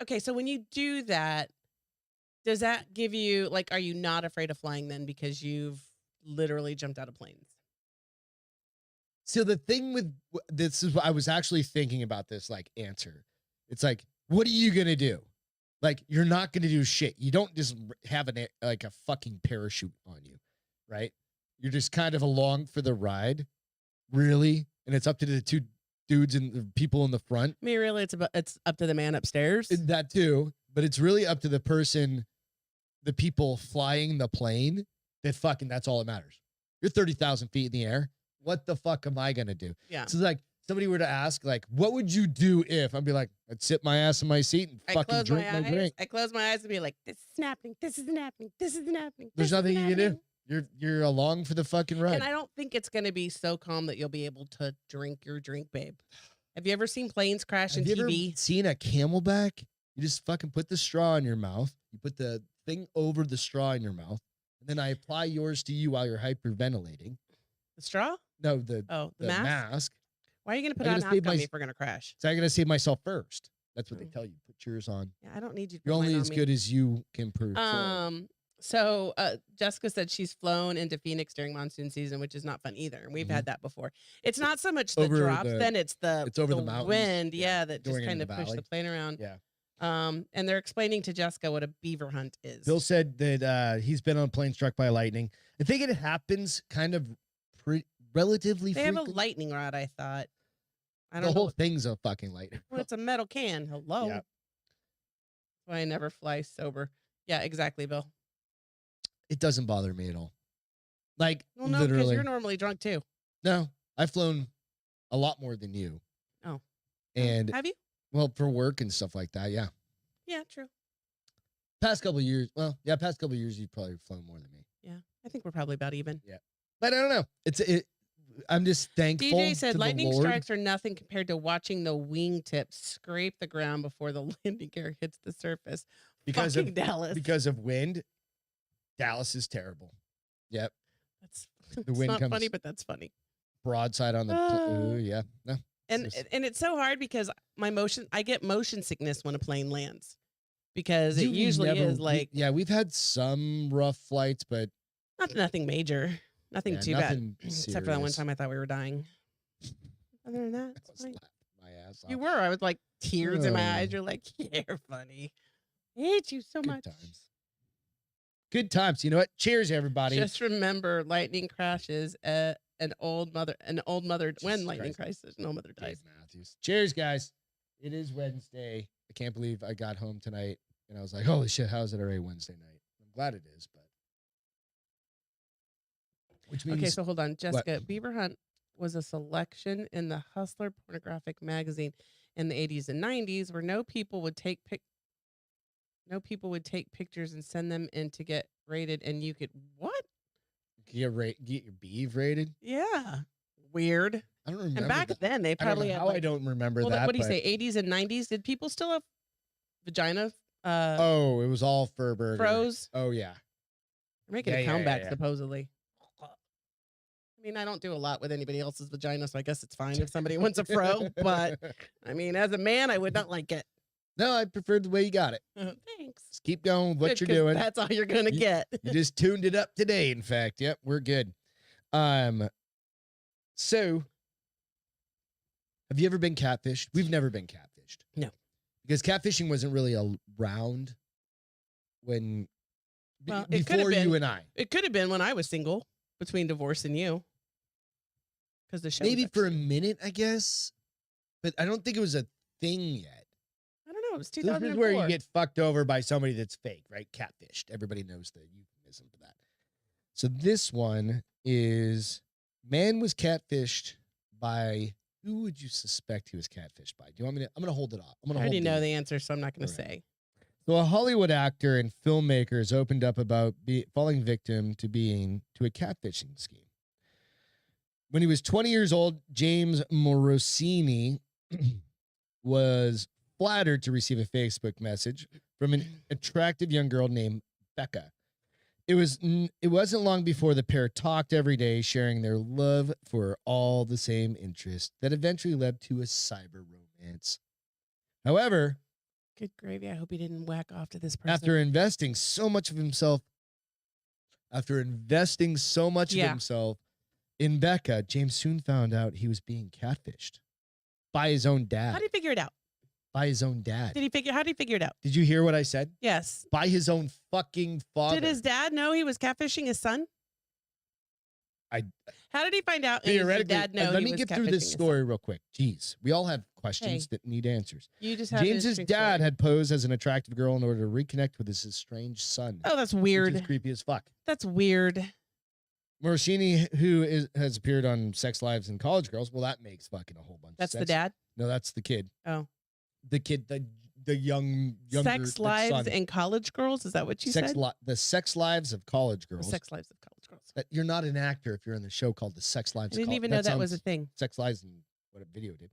okay. So when you do that, does that give you like, are you not afraid of flying then because you've literally jumped out of planes? So the thing with this is what I was actually thinking about this like answer. It's like, what are you gonna do? Like, you're not gonna do shit. You don't just have like a fucking parachute on you, right? You're just kind of along for the ride, really, and it's up to the two dudes and the people in the front. I mean, really, it's up to the man upstairs. That too, but it's really up to the people flying the plane. That's all that matters. You're 30,000 feet in the air. What the fuck am I gonna do? Yeah. So like, somebody were to ask, like, what would you do if? I'd be like, I'd sit my ass in my seat and fucking drink my drink. I close my eyes and be like, this isn't happening. This isn't happening. This isn't happening. There's this nothing isn't you can do. happening." You're along for the fucking ride. And I don't think it's going to be so calm that you'll be able to drink your drink, babe. Have you ever seen planes crash in Have you ever TV? seen a Camelback? You just fucking put the straw in your mouth. You put the thing over the straw in your mouth, and then I apply yours to you while you're hyperventilating. The straw? No, the mask? Why are you going to put I'm on a gonna mask save on my- me if we're going to crash? So I'm gonna save myself first. That's what they Mm. tell you. Put yours on. Yeah, I don't need you to put You're only mine on as me. good as you can prove. So Jessica said she's flown into Phoenix during monsoon season, which is not fun either. And we've Mhm. had that before. It's not so much the Over drops, the- then it's it's over the mountains. wind, Yeah, that just going kind into of the pushed the valley. plane around. Yeah. And they're explaining to Jessica what a beaver hunt is. Bill said that he's been on a plane struck by lightning. I think it happens kind of relatively They have a frequently. lightning rod, I thought. I The don't whole know. thing's a fucking lightning. Well, it's a metal can. Hello. Yeah. That's why I never fly sober. Yeah, exactly, Bill. It doesn't bother me at all. Like, Well, no, because literally. you're normally drunk too. No, I've flown a lot more than you. Oh. And, Have you? well, for work and stuff like that, yeah. Yeah, true. Past couple of years, you've probably flown more than me. Yeah, I think we're probably about even. But I don't know. I'm just thankful. DJ said to lightning the Lord. strikes are nothing compared to watching the wingtips scrape the ground before the landing gear hits the surface. because Fucking of Dallas. because of wind. Dallas is terrible. Yep, That's the it's wind not comes funny, but that's funny. broadside on the. Ooh, yeah, no. And It's just- it's so hard because I get motion sickness when a plane lands because it You usually never- is like yeah, we've had some rough flights, but nothing major, nothing yeah, too bad, nothing except for that one serious. time I thought we were dying. Other than that, I it's was fine. laughing my ass off. You were. I was like tears in my Oh. eyes. You're like, you're funny. I hate you so Good much. times. Good times. You know what? Cheers, everybody. Just remember, lightning crashes. An old mother. When Jesus lightning Christ. crashes, an old mother Dave dies. Matthews. Cheers, guys. It is Wednesday. I can't believe I got home tonight and I was like, holy shit, how is it already Wednesday night? I'm glad it is, but which means Okay, so hold on, Jessica. Beaver Hunt was a selection in the Hustler pornographic magazine in the 80s and 90s, where no people would take pictures and send them in to get rated, and you could what? get your beef rated. Yeah, weird. I don't remember. And back that. then, they I don't probably know had how I like, don't remember well, that. what do you but- say? 80s and 90s. Did people still have vagina? Oh, it was all Furburger. Froze. Oh yeah. They're making Yeah, a yeah, comeback yeah. supposedly. I mean, I don't do a lot with anybody else's vagina, so I guess it's fine if somebody wants a fro. But I mean, as a man, I would not like it. no, I preferred the way you got it. Thanks. Just keep going with what Good, you're 'cause doing. That's all you're gonna get. You just tuned it up today, in fact. Yep, we're good. So have you ever been catfished? We've never been catfished. No. Because catfishing wasn't really around when Well, it could have before you been. and I. It could have been when I was single, between divorce and you. Because the show was Maybe for a actually- minute, I guess. But I don't think it was a thing yet. I don't know. It was So 2004. this is where you get fucked over by somebody that's fake, right? Catfished. Everybody knows the euphemism for that. So this one is man was catfished by who would you suspect he was catfished by? Do you want me to? I'm gonna hold it off. I'm I gonna already hold know it. the answer, so I'm not going to Alright. say. So a Hollywood actor and filmmaker has opened up about falling victim to a catfishing scheme. When he was 20 years old, James Morosini was flattered to receive a Facebook message from an attractive young girl named Becca. It wasn't long before the pair talked every day, sharing their love for all the same interests that eventually led to a cyber romance. However, Good gravy. I hope he didn't whack off to this person. after investing so much of himself in Becca, James soon found out he was being catfished by his own dad. How did he figure it out? By his own dad. How did he figure it out? Did you hear what I said? Yes. By his own fucking father. Did his dad know he was catfishing his son? I- How did he find out? And did his Theoretically, dad know let he me was get through catfishing this his son? story real quick. Jeez, we all have questions that need answers. You just have an James's interesting dad story. had posed as an attractive girl in order to reconnect with his estranged son. Oh, that's Which weird. is creepy as fuck. That's weird. Morosini, who has appeared on Sex Lives and College Girls, well, that makes fucking a whole bunch That's of the sense. dad. No, that's the kid. Oh, The kid, the younger Sex the Lives son. and College Girls. Is that what you said? The Sex Lives of College The Girls. Sex Lives of College Girls. That you're not an actor if you're in the show called The Sex I Lives of didn't College. even know that was a sounds- thing. Sex Lives and what a video tape.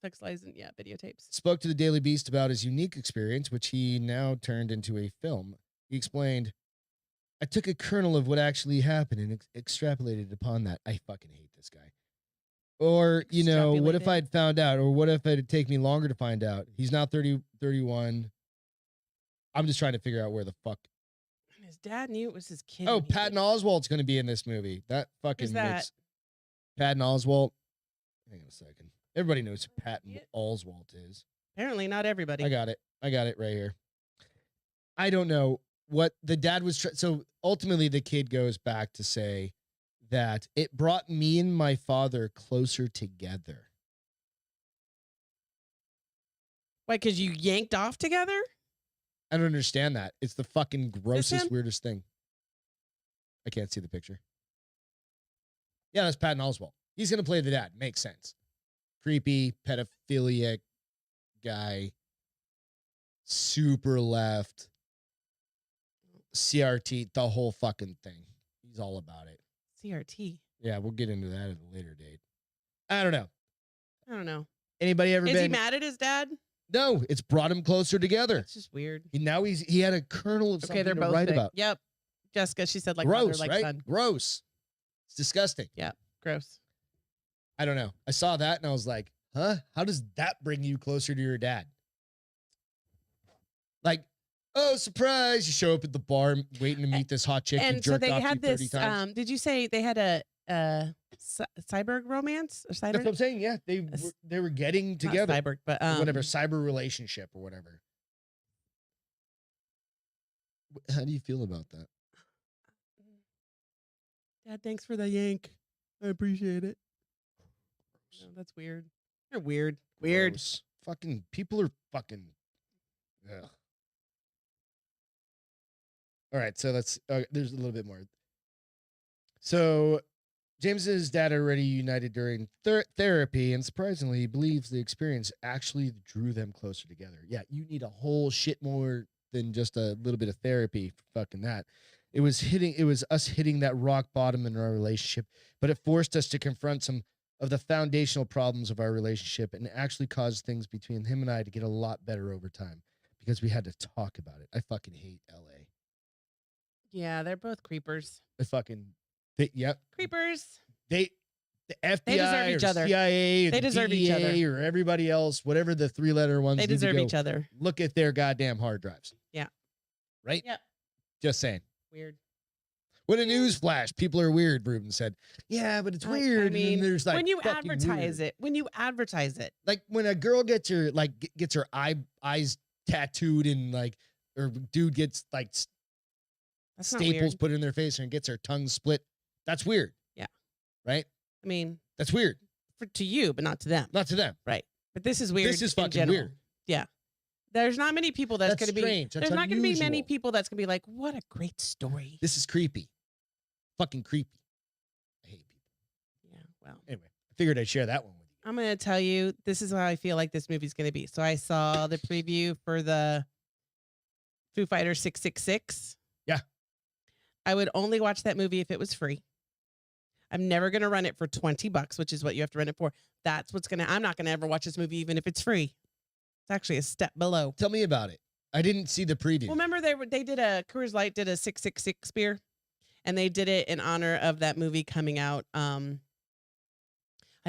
Sex Lives and videotapes. Spoke to the Daily Beast about his unique experience, which he now turned into a film. He explained, I took a kernel of what actually happened and extrapolated upon that. I fucking hate this guy. Or, what if Extrapolated? I'd found out? Or what if it'd take me longer to find out? He's now 31. I'm just trying to figure out where the fuck. And his dad knew it was his kid. Oh, and he Patton didn't. Oswalt's going to be in this movie. That fucking Who's that? makes Patton Oswalt. Hang on a second. Everybody knows who Patton Yeah. Oswalt is. Apparently, not everybody. I got it. I got it right here. I don't know what the dad was. So ultimately, the kid goes back to say that it brought me and my father closer together. Why? Because you yanked off together? I don't understand that. It's the fucking grossest, him? weirdest thing. I can't see the picture. Yeah, that's Patton Oswalt. He's going to play the dad. Makes sense. Creepy, pedophilic guy. Super left. CRT, the whole fucking thing. He's all about it. CRT. Yeah, we'll get into that at a later date. I don't know. Anybody ever Is been? he mad at his dad? No, it's brought him closer together. It's just weird. Now he had a kernel of something They're to both write sick. about. Yep. Jessica, she said like Gross, mother, like right? son. Gross. It's disgusting. Yeah, gross. I don't know. I saw that and I was like, huh? How does that bring you closer to your dad? Like, oh, surprise. You show up at the bar waiting to meet this hot chick who And so jerked they off had you 30 this, times. did you say they had a cyber romance? Or That's what cyber? I'm saying. Yeah, they were getting together. Not cyber, but Whatever, cyber relationship or whatever. How do you feel about that? Dad, thanks for the yank. I appreciate it. No, that's weird. You're weird. Weird. Gross. Fucking people are fucking. Ugh. All right, so let's. There's a little bit more. So, James's dad already united during therapy, and surprisingly, he believes the experience actually drew them closer together. Yeah, you need a whole shit more than just a little bit of therapy for fucking that. It was us hitting that rock bottom in our relationship, but it forced us to confront some of the foundational problems of our relationship and actually caused things between him and I to get a lot better over time because we had to talk about it. I fucking hate LA. Yeah, they're both creepers. Yep. Creepers. The FBI deserve each or other. CIA or They the deserve each other. DEA or everybody else, whatever the 3-letter ones They need to deserve go, each other. look at their goddamn hard drives. Yeah. Right? Yep. Just saying. Weird. What a news flash. People are weird, Ruben said. Yeah, but it's weird. I mean, and then there's like when you fucking advertise weird. it, Like when a girl gets her eyes tattooed and like, or dude gets like that's not staples weird. put in their face and gets her tongue split. That's weird. Yeah. Right? I mean, that's weird. To you, but not to them. Not to them. Right. But this is weird. This is in fucking general. weird. Yeah. There's not many people that's going to be. Strange. That's there's not going to be many unusual. people that's going to be like, what a great story. This is creepy. Fucking creepy. I hate people. Yeah. Well. Anyway, I figured I'd share that one with you. I'm going to tell you, this is how I feel like this movie's going to be. So I saw the preview for the Foo Fighters 666. Yeah. I would only watch that movie if it was free. I'm never going to run it for $20, which is what you have to rent it for. That's what's going to, I'm not going to ever watch this movie, even if it's free. It's actually a step below. Tell me about it. I didn't see the preview. Well, remember they did Coors Light did a 666 beer, and they did it in honor of that movie coming out. I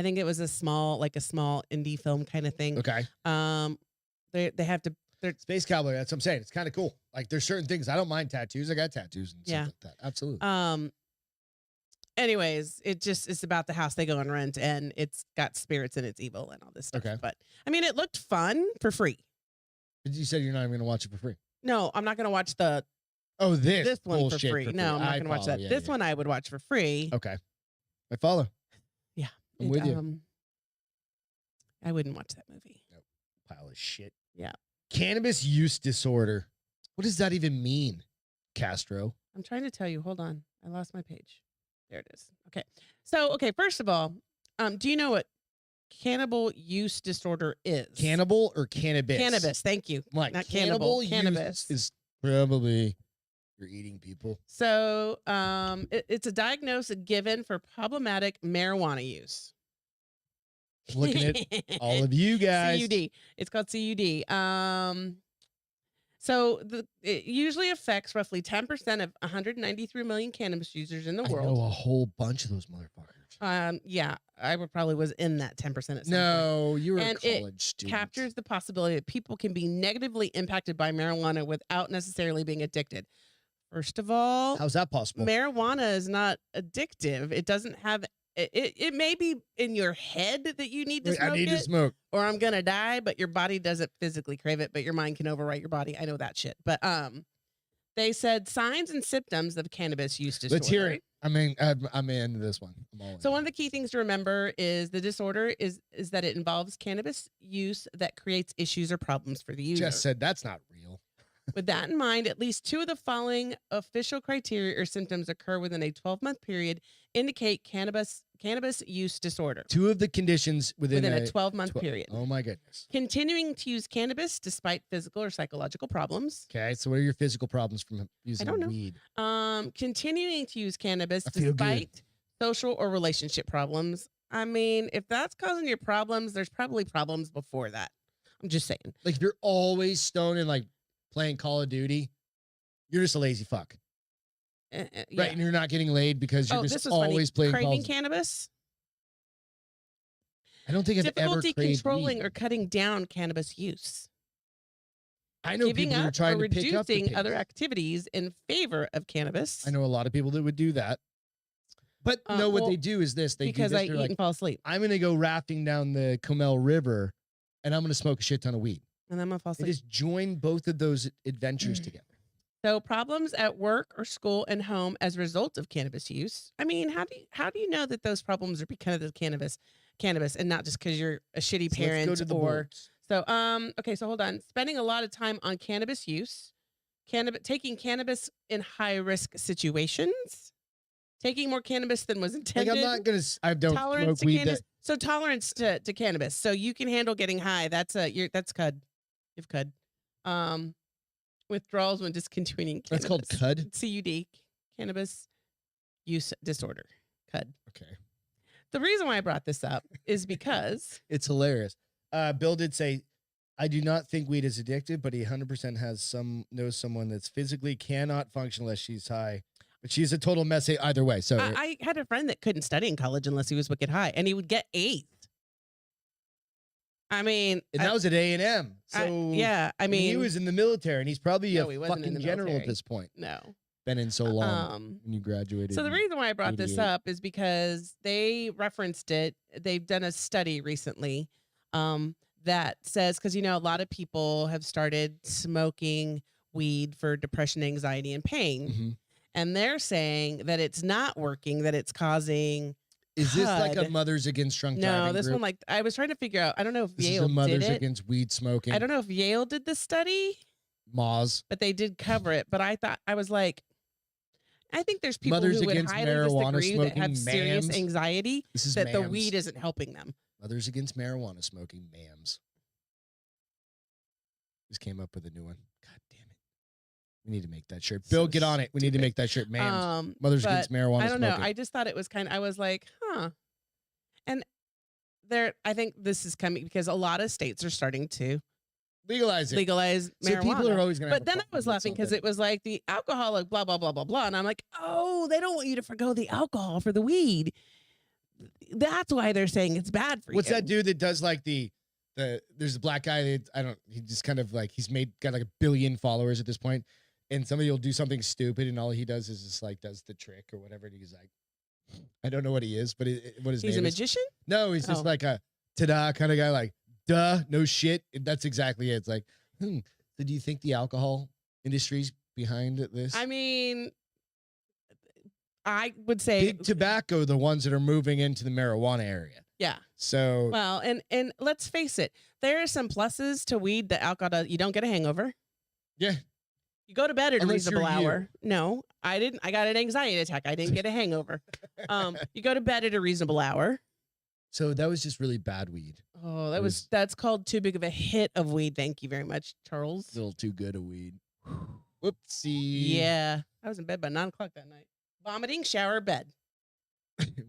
think it was a small indie film kind of thing. Okay. They have to. Space Cowboy. That's what I'm saying. It's kind of cool. Like there's certain things I don't mind tattoos. I got tattoos and stuff like that. Absolutely. Anyways, it's about the house they go and rent, and it's got spirits and it's evil and all this stuff. Okay. But I mean, it looked fun for free. But you said you're not even going to watch it for free. No, I'm not going to watch this one bullshit for free. No, I'm not going to watch that. Yeah, this one I would watch for free. Okay. I follow. Yeah. I'm with you. I wouldn't watch that movie. Nope. Pile of shit. Yeah. Cannabis use disorder. What does that even mean, Castro? I'm trying to tell you. Hold on. I lost my page. There it is. Okay. So, first of all, do you know what cannibal use disorder is? Cannibal or cannabis? Cannabis. Thank you. Like not cannibal. use Cannabis is probably you're eating people. So, it's a diagnosis given for problematic marijuana use. Looking at all of you guys. CUD. It's called CUD. So it usually affects roughly 10% of 193 million cannabis users in the world. I know a whole bunch of those motherfuckers. Yeah, I probably was in that 10% at some point. No, you were And a college student. Captures the possibility that people can be negatively impacted by marijuana without necessarily being addicted. First of all, how's that possible? marijuana is not addictive. It doesn't have it may be in your head that you need to Like, I smoke need to it, smoke. or I'm gonna die, but your body doesn't physically crave it, but your mind can overwrite your body. I know that shit. But they said signs and symptoms of cannabis use disorder. Let's hear it. I mean, I'm into this one. I'm all in. So one of the key things to remember is the disorder is that it involves cannabis use that creates issues or problems for the user. Jess said that's not real. With that in mind, at least 2 of the following official criteria or symptoms occur within a 12-month period indicate cannabis use disorder. 2 of the conditions within a 12-month period. Oh my goodness. Continuing to use cannabis despite physical or psychological problems. Okay, so what are your physical problems from using weed? Continuing to use cannabis I feel despite social or relationship problems. I mean, if that's causing your problems, there's probably problems before that. I'm just saying. Like if you're always stoned and like playing Call of Duty, you're just a lazy fuck. Yeah. Right, and you're not getting laid because you're just always playing craving cannabis. I don't think I've ever Difficulty craved controlling weed. or cutting down cannabis use. I know Giving people who are up trying or to pick up the reducing pace. other activities in favor of cannabis. I know a lot of people that would do that. But no, what they do is this. They because do this. I eat They're like, and fall asleep. I'm going to go rafting down the Comel River, and I'm going to smoke a shit ton of weed. And I'm going to fall They asleep. just join both of those adventures together. So problems at work or school and home as a result of cannabis use. I mean, how do you know that those problems are because of the cannabis and not just because you're a shitty So parent let's go to the or boards. so okay, so hold on. Spending a lot of time on cannabis use, taking cannabis in high risk situations, taking more cannabis than was Like intended. I'm not gonna. I don't tolerance smoke to weed. cannabis. So tolerance to cannabis. So you can handle getting high. That's CUD. You've CUD. Withdrawals when discontinuing cannabis. That's called CUD. CUD. Cannabis use disorder. CUD. Okay, The reason why I brought this up is because it's hilarious. Bill did say, "I do not think weed is addictive, but he 100% knows someone that's physically cannot function unless she's high, but she's a total mess either way." So I had a friend that couldn't study in college unless he was wicked high, and he would get A's. I mean, and that was at A&M. So yeah, I mean, he was in the military, and he's probably No, a he wasn't in fucking the general military. at this point. no. Been in so long when you graduated. So the in reason why I brought this 88. up is because they referenced it. They've done a study recently that says, because a lot of people have started smoking weed for depression, anxiety, and pain, Mhm. and they're saying that it's not working, that it's causing. Is this like a CUD. Mothers Against Drunk No, Driving this group? one, like, I was trying to figure out. I don't know if This is Yale a Mothers did it. Against Weed Smoking. I don't know if Yale did the study, Moz. but they did cover it. But I was like, I think there's people Mothers who would Against highly Marijuana disagree that have Smoking, serious ma'ams. anxiety This is that the ma'ams. weed isn't helping them. Mothers Against Marijuana Smoking, ma'ams. Just came up with a new one. God damn it. We need to make that shirt. Bill, So get on it. We need to stupid. make that shirt, ma'ams. Mothers but Against Marijuana I don't know. Smoking. I just thought it was I was like, huh. And I think this is coming because a lot of states are starting to Legalize it. legalize So marijuana. people are always going to But then I was laughing because it was like the alcoholic, blah, blah, blah, blah, blah. And I'm like, oh, they don't want you to forgo the alcohol for the weed. That's why they're saying it's bad for What's you. that dude that does like there's a black guy that he just kind of like got like 1 billion followers at this point, and somebody will do something stupid and all he does is just like does the trick or whatever, and he's like, I don't know what he is, but what his He's name a is. magician? No, he's just Oh. like a ta-da kind of guy, like, duh, no shit. And that's exactly it. It's like, so do you think the alcohol industry's behind this? I mean, I would say Big tobacco, the ones that are moving into the marijuana area. yeah. So Well, and let's face it, there are some pluses to weed that alcohol does. You don't get a hangover. yeah, You go to bed at a Unless you're reasonable you. hour. No, I didn't. I got an anxiety attack. I didn't get a hangover. You go to bed at a reasonable hour. so that was just really bad weed. Oh, It was- that's called too big of a hit of weed. Thank you very much, Charles. A little too good of weed. Whoopsie. Yeah, I was in bed by 9:00 that night. Vomiting, shower, bed.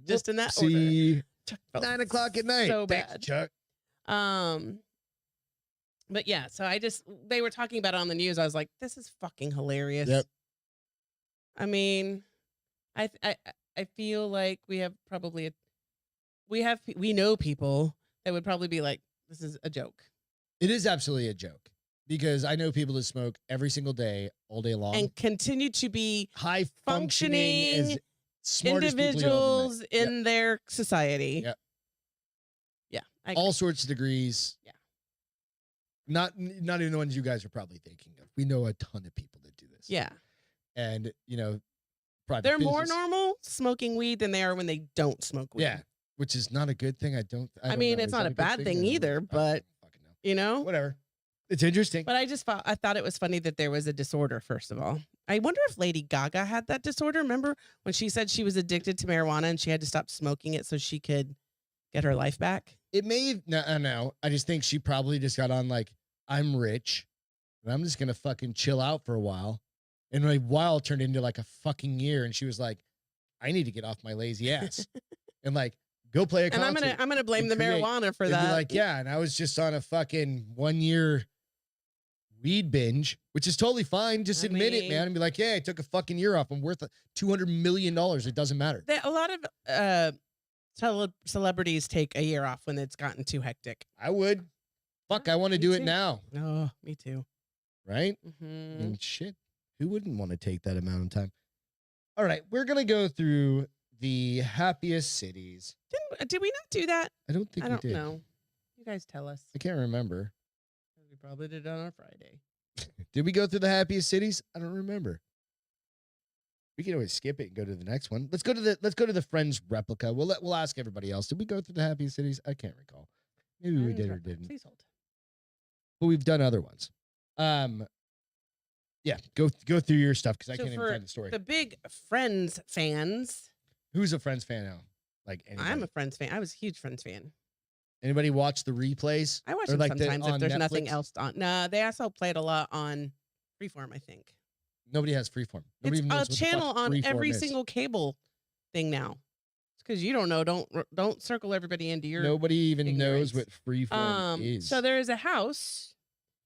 Just in that order. Whoopsie. Chuck felt 9 o'clock at night. So Thanks, bad. Chuck. But yeah, so they were talking about it on the news. I was like, this is fucking hilarious. Yep. I mean, I feel like we know people that would probably be like, this is a joke. It is absolutely a joke because I know people that smoke every single day, all day long. And continue to be high functioning as Smartest people you'll ever met. individuals in their society. Yep. Yeah. I All agree. sorts of degrees. Yeah. Not even the ones you guys are probably thinking of. We know a ton of people that do this. Yeah. And, private They're more business. normal smoking weed than they are when they don't smoke weed. Yeah, which is not a good thing. I don't mean, know. it's Is not that a good bad I thing don't know. either, I don't but fucking know. you know, Whatever. It's interesting. but I thought it was funny that there was a disorder. First of all, I wonder if Lady Gaga had that disorder. Remember when she said she was addicted to marijuana and she had to stop smoking it so she could get her life back? It may no. I just think she probably just got on like, I'm rich, and I'm just gonna fucking chill out for a while, and a while turned into like a fucking year, and she was like, I need to get off my lazy ass, and like go play a And concert. I'm gonna blame and the create. marijuana for And be that. like, yeah, and I was just on a fucking 1 year weed binge, which is totally fine. Just admit it, man, and be like, yeah, I took a fucking year off. I'm worth $200 million. It doesn't matter. A lot of celebrities take a year off when it's gotten too hectic. I would. Fuck, Yeah, I want to me do it too. now. Oh, me too. Right? I mean, shit. Who wouldn't want to take that amount of time? All right, we're gonna go through the happiest cities. Did we not do that? I don't think I we don't did. know. You guys tell us. I can't remember. We probably did it on our Friday. Did we go through the happiest cities? I don't remember. We can always skip it and go to the next one. Let's go to the Friends replica. We'll ask everybody else. Did we go through the happiest cities? I can't recall. Maybe we did or didn't. Please hold. But we've done other ones. Yeah, go through your stuff because I So can't even for find the story. The big Friends fans. Who's a Friends fan now? Like anybody? I'm a Friends fan. I was a huge Friends fan. Anybody watch the replays? I watch Or them like sometimes if on there's nothing Netflix? else on. No, they also played a lot on Freeform, I think. Nobody has Freeform. Nobody It's even knows a what the fuck channel on Freeform every is. single cable thing now. It's because you don't know. Don't circle everybody into your. Nobody even knows what ignorance. Freeform is. So there is a house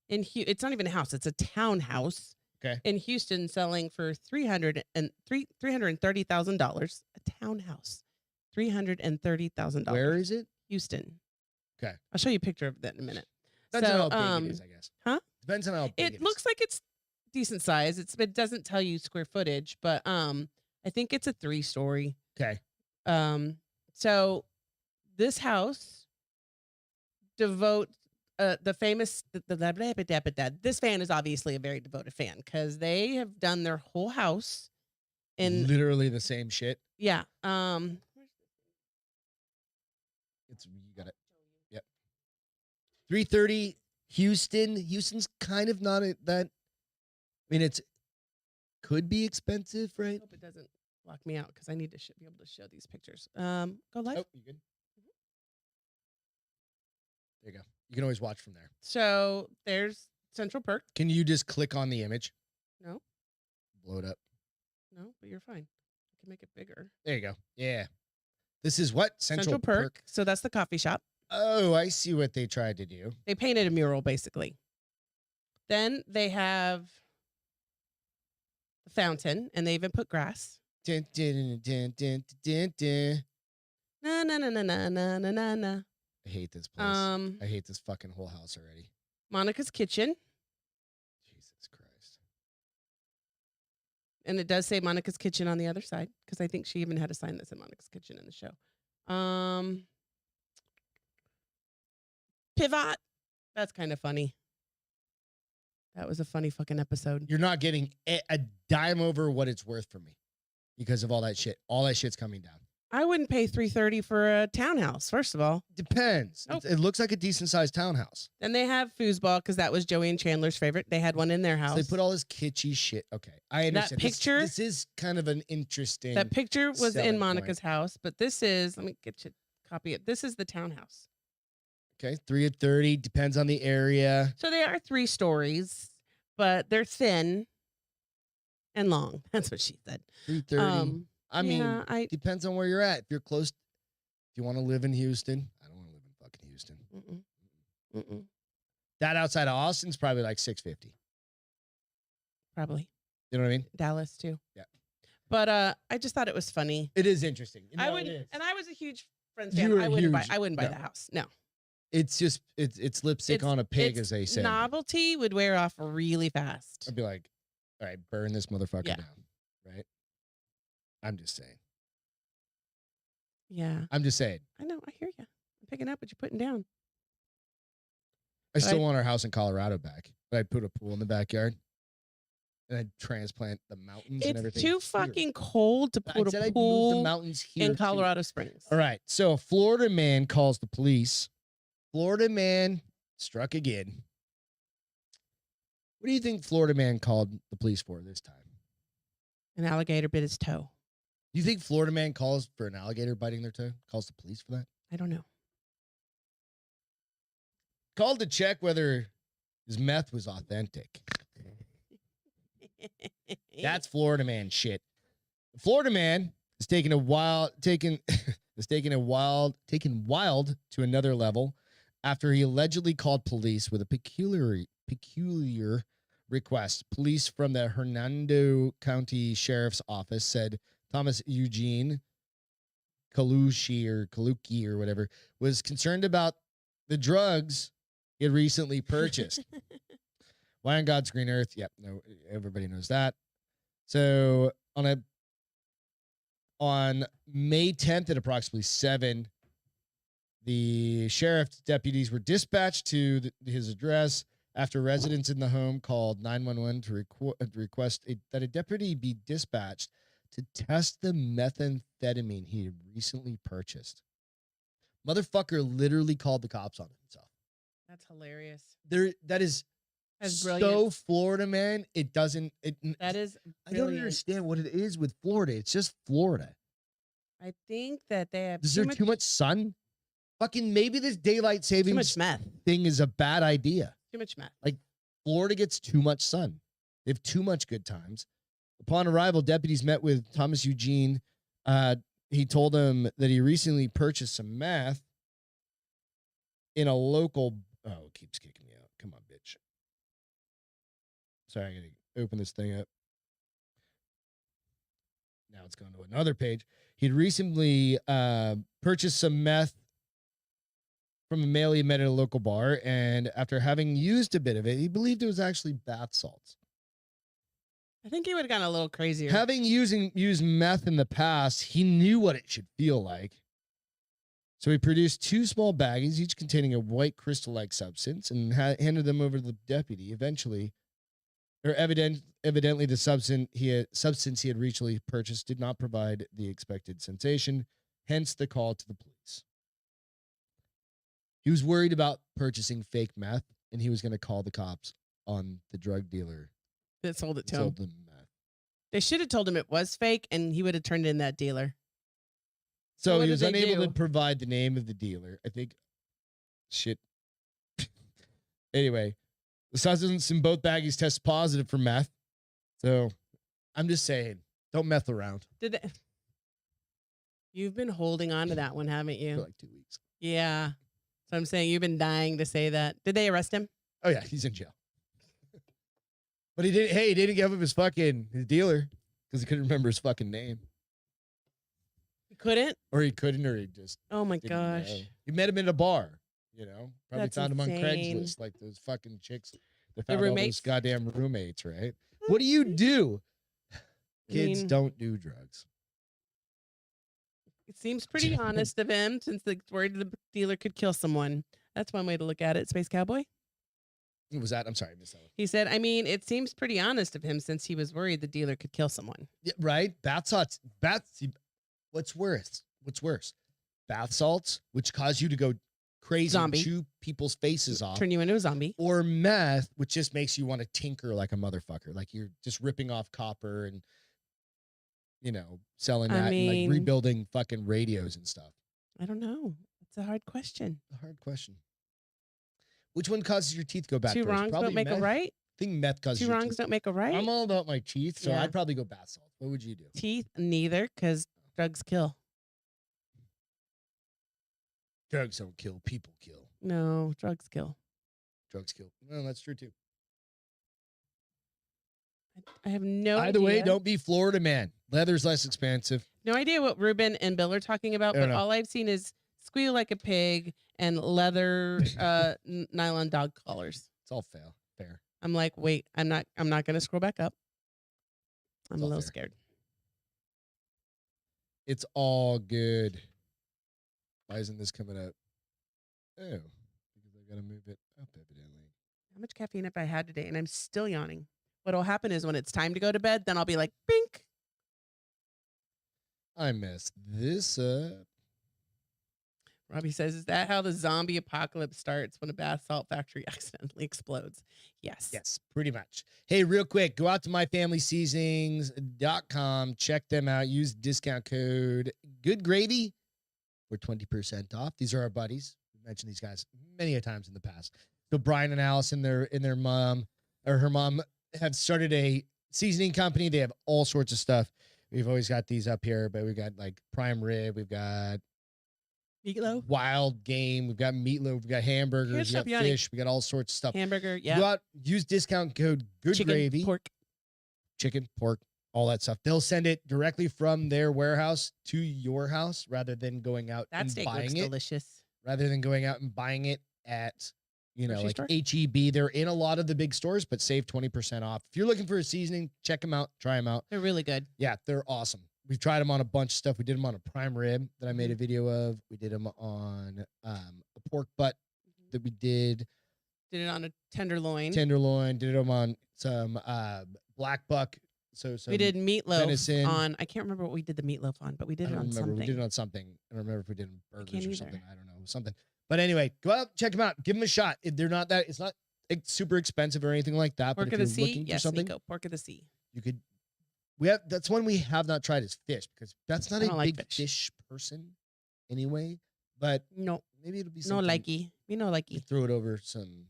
in it's not even a house, it's a townhouse. Okay. In Houston, selling for $330,000. A townhouse, $330,000. Where is it? Houston. Okay. I'll show you a picture of that in a minute. Depends So, on how big it is, I guess. huh? Depends on how big it It looks is. like it's decent size. It doesn't tell you square footage, but I think it's a 3-story. Okay. So this house devotes the famous this fan is obviously a very devoted fan because they have done their whole house in Literally the same shit. yeah. It's you got it. Yep. 330 Houston. Houston's kind of not that. I mean, it's could be expensive, I right? hope it doesn't lock me out because I need to be able to show these pictures. Go live. Oh, you good? There you go. You can always watch from there. So there's Central Perk. Can you just click on the image? No, Blow it up. no, but you're fine. I can make it bigger. There you go. Yeah. This is what? Central Perk. So that's the coffee shop. Oh, I see what they tried to do. They painted a mural basically. Then they have the fountain, and they even put grass. Dun, dun, dun, dun, dun, dun. Na na na na na na na na na. I hate this place. I hate this fucking whole house already. Monica's kitchen, Jesus Christ. and it does say Monica's kitchen on the other side because I think she even had a sign that said Monica's kitchen in the show. Pivot. That's kind of funny. That was a funny fucking episode. You're not getting a dime over what it's worth for me because of all that shit. All that shit's coming down. I wouldn't pay $330 for a townhouse, first of all. Depends. Nope. It looks like a decent sized townhouse. Then they have foosball because that was Joey and Chandler's favorite. They had one in their house. So they put all this kitschy shit. Okay. I understand. picture- This is kind of an interesting. That picture was selling in Monica's point. house, but this is, let me get you copy it. This is the townhouse. Okay. 3 at 30. Depends on the area. So they are 3 stories, but they're thin and long. That's what she said. 330. I mean, yeah, depends on where you're at. If you're close, if you want to live in Houston, I don't want to live in fucking Houston. That outside of Austin's probably like 650. probably You know what I mean? Dallas too. Yeah. But I just thought it was funny. It is interesting. I No, would, it is. and I was a huge Friends You fan. were I wouldn't huge. buy No. the house. No. It's just it's lipstick It's- on a pig, it's as they say. Novelty would wear off really fast. I'd be like, all right, burn this motherfucker Yeah. down, right? I'm just saying. Yeah. I'm just saying. I know. I hear you. I'm picking up what you're putting down. I still want our house in Colorado back. But I'd put a pool in the backyard. And I'd transplant the mountains and It's everything. too here. fucking cold to I put said a I'd move the pool mountains here in too. Colorado Springs. All right. So a Florida man calls the police. Florida man struck again. What do you think Florida man called the police for this time? An alligator bit his toe. Do you think Florida man calls for an alligator biting their toe? Calls the police for that? I don't know. Called to check whether his meth was authentic. That's Florida man shit. Florida man is taken wild to another level after he allegedly called police with a peculiar request. Police from the Hernando County Sheriff's Office said Thomas Eugene Kaluki or whatever was concerned about the drugs he had recently purchased. Why on God's green earth? Yep, no, everybody knows that. So on May 10th at approximately 7, the sheriff's deputies were dispatched to his address after residents in the home called 911 to request that a deputy be dispatched to test the methamphetamine he had recently purchased. Motherfucker literally called the cops on himself. That's hilarious. That is That's so brilliant. Florida, man. That is brilliant. I don't understand what it is with Florida. It's just Florida. I think that they have Is there too much sun? Fucking maybe this daylight savings too much meth. thing is a bad idea. Too much meth. Like Florida gets too much sun. They have too much good times. Upon arrival, deputies met with Thomas Eugene. He told them that he recently purchased some meth in a local. Oh, it keeps kicking me out. Come on, bitch. Sorry, I gotta open this thing up. Now it's going to another page. He'd recently purchased some meth from a male he met at a local bar, and after having used a bit of it, he believed it was actually bath salts. I think he would have gone a little crazier. Having used meth in the past, he knew what it should feel like. So he produced 2 small baggies, each containing a white crystal-like substance, and handed them over to the deputy. Evidently, the substance he had recently purchased did not provide the expected sensation, hence the call to the police. He was worried about purchasing fake meth, and he was going to call the cops on the drug dealer that sold it to him. sold them meth. They should have told him it was fake, and he would have turned in that dealer. So what he was did they unable do? to provide the name of the dealer. I think. Shit. Anyway, the substance in both baggies tested positive for meth. So I'm just saying, don't meth around Did they? You've been holding on to that one, haven't for you? like 2 weeks. Yeah. So I'm saying you've been dying to say that. Did they arrest him? Oh yeah, he's in jail. But he didn't give up his dealer because he couldn't remember his fucking name. He couldn't? Or he couldn't, or he just Oh my didn't gosh. know. He met him in a bar, Probably That's found him on insane. Craigslist, like those fucking chicks. They found all roommates? those goddamn roommates, right? What do you do? Kids mean- don't do drugs. It seems pretty honest of him since the worried the dealer could kill someone. That's one way to look at it, Space Cowboy. What was that? I'm sorry, I missed that one. He said, I mean, it seems pretty honest of him since he was worried the dealer could kill someone. Yeah, right? Bath salts. What's worse? Bath salts, which cause you to go crazy Zombie. and chew people's faces off. Turn you into a zombie. Or meth, which just makes you want to tinker like a motherfucker. Like you're just ripping off copper and, selling I that and mean- like rebuilding fucking radios and stuff. I don't know. It's a hard question. A hard question. Which one causes your teeth to go back? Two first? wrongs Probably don't make meth. a right. I think meth causes Two your wrongs teeth. don't make a right. I'm all about my teeth, so Yeah. I'd probably go bath salts. What would you do? Teeth, neither, because drugs kill. Drugs don't kill, people kill. No, drugs kill. Drugs kill. Well, that's true too. I have no Either idea. way, don't be Florida man. Leather's less expensive. No idea what Ruben and Bill are talking about, I don't but know. all I've seen is squeal like a pig and leather nylon dog collars. It's all fair. I'm like, wait, I'm not gonna scroll back up. I'm It's a all little fair. scared. It's all good. Why isn't this coming up? Oh, because I got to move it up evidently. How much caffeine have I had today? And I'm still yawning. What'll happen is when it's time to go to bed, then I'll be like, bink. I messed this up. Robbie says, is that how the zombie apocalypse starts when a bath salt factory accidentally explodes? Yes. Yes, pretty much. Hey, real quick, go out to myfamilyseasonings.com. Check them out. Use discount code Good Gravy for 20% off. These are our buddies. We mentioned these guys many a times in the past. So Brian and Allison, their mom or her mom have started a seasoning company. They have all sorts of stuff. We've always got these up here, but we've got like prime rib. We've got meatloaf, wild game. We've got meatloaf. We've got hamburgers. We got fish. We got all sorts of stuff. Hamburger, yeah. Go out, use discount code Good Chicken, Gravy. pork, all that stuff. They'll send it directly from their warehouse to your house rather than going out that and steak buying looks it. delicious. Rather than going out and buying it at, Grocery like store? HEB. They're in a lot of the big stores, but save 20% off. If you're looking for a seasoning, check them out. Try them out. They're really good. Yeah, they're awesome. We've tried them on a bunch of stuff. We did them on a prime rib that I made Mm-hmm. a video of. We did them on a pork butt that we did. Did it on a tenderloin. Did them on some black buck. So we did meatloaf venison. on. I can't remember what we did the meatloaf on, but we did it on something. We did it on something. I don't remember if we did burgers can't or either. something. I don't know, something. But anyway, go out, check them out, give them a shot. If they're not that, it's not super expensive or anything like that. Pork but of if the you're sea, looking for yes, something, Nico. Pork of the sea. you could. That's one we have not tried is fish because that's not I a don't like big fish. fish person anyway. But No, maybe it'll be no something. likey. Me no You likey. throw it over some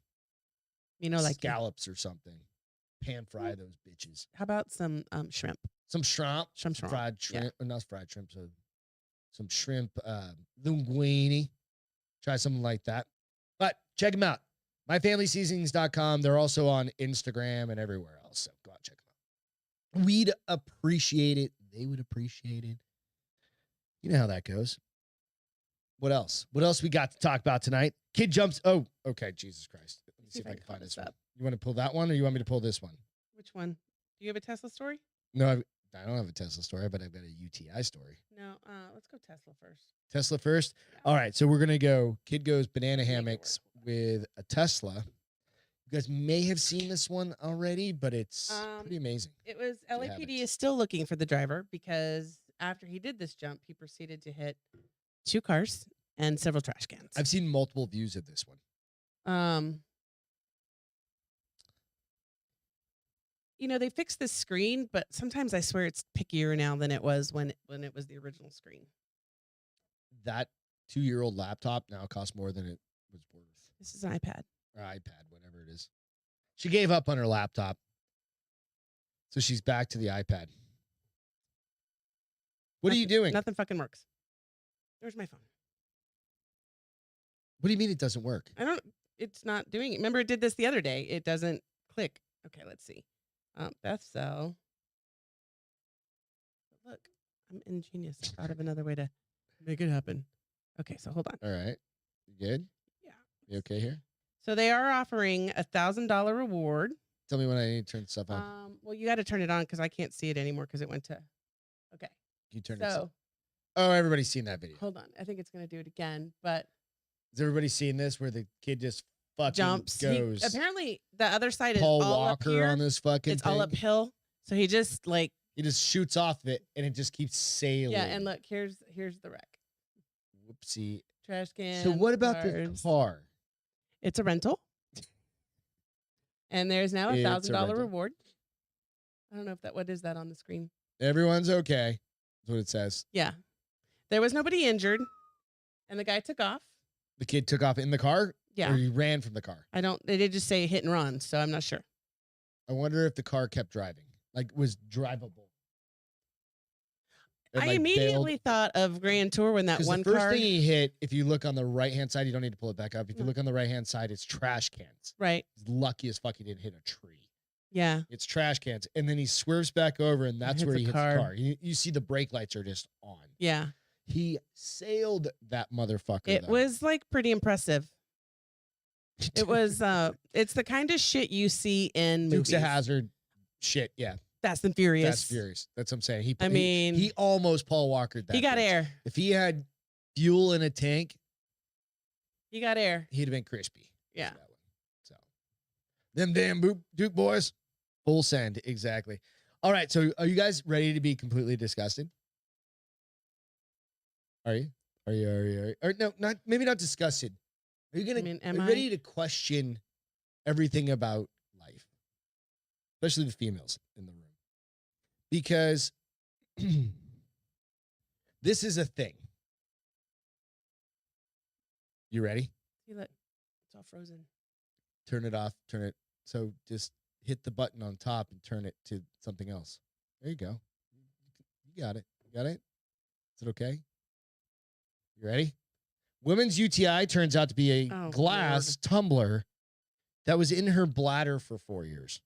Me no likey. scallops or something. Pan fry those bitches. How about some shrimp? Some shrimp. Some shrimp. Fried Yeah. shrimp. Not fried shrimp. So some shrimp linguine. Try something like that. But check them out. MyFamilySeasonings.com. They're also on Instagram and everywhere else. So go out and check them out. We'd appreciate it. They would appreciate it. You know how that goes. What else? What else we got to talk about tonight? Kid jumps. Oh, okay. Jesus Christ. Let me see if I can find this one. You want to pull that one or you want me to pull this one? Which one? Do you have a Tesla story? No, I don't have a Tesla story, but I've got a UTI story. No. Let's go Tesla first. Tesla first? Yeah. All right. So we're going to go kid goes banana hammocks with a Tesla. You guys may have seen this one already, but it's pretty amazing. It was you have LAPD it. is still looking for the driver because after he did this jump, he proceeded to hit 2 cars and several trash cans. I've seen multiple views of this one. They fixed this screen, but sometimes I swear it's pickier now than it was when it was the original screen. That 2-year-old laptop now costs more than it was worth. This is an iPad. Or iPad, whatever it is. She gave up on her laptop. So she's back to the iPad. What are you doing? Nothing fucking works. Where's my phone? What do you mean it doesn't work? It's not doing it. Remember, it did this the other day. It doesn't click. Okay, let's see. Beth Cell. Look, I'm ingenious. I thought of another way to make it happen. Okay, so hold on. All right. You good? Yeah. You okay here? So they are offering $1,000 reward. Tell me when I need to turn stuff on. Well, you got to turn it on because I can't see it anymore because it went to. Okay. You turn it. So Oh, everybody's seen that video. hold on. I think it's gonna do it again, but Has everybody seen this where the kid just fucking jumps. goes Apparently, the other side is Paul all Walker up here. on this fucking It's thing? all uphill, so he just He just shoots off of it and it just keeps sailing. yeah. And look, here's the wreck. Whoopsie. Trash can. So what about the cars. car? It's a rental, and there's now It's a $1,000 rental. reward. I don't know what is that on the screen? Everyone's okay. That's what it says. Yeah, there was nobody injured, and the guy took off. The kid took off in the car? Or Yeah, he ran from the car? they did just say hit and run, so I'm not sure. I wonder if the car kept driving. Like, was drivable. It, I like, immediately thought of Grand Tour when that 'cause one the first car. thing he hit, if you look on the right-hand side, you don't need to pull it back up. If you No. look on the right-hand side, it's trash cans. Right. He's lucky as fuck he didn't hit a tree. Yeah. It's trash cans. And then he swerves back over, and that's hits where a he hits car. the car. You see the brake lights are just on. Yeah. He sailed that motherfucker. It though. was pretty impressive. It was it's the kind of shit you see in Dukes movies. of Hazzard shit. Yeah. Fast and Furious. Fast Furious. That's what I'm saying. I mean, he almost Paul Walkered that. he got bitch. air. If he had fuel in a tank, You got air. he'd have been crispy. Yeah. For that one. So, them damn Duke boys. Full send. Exactly. All right. So, are you guys ready to be completely disgusted? Are you? Are you? Or no, maybe not disgusted. Are you gonna? am are you ready to question everything about life, especially the females in the room, because this is a thing. You ready? It's all frozen. Turn it off. Turn it. So just hit the button on top and turn it to something else. There you go. You got it. You got it? Is it okay? You ready? Women's UTI turns out to be a glass tumbler that was in her bladder for 4 years.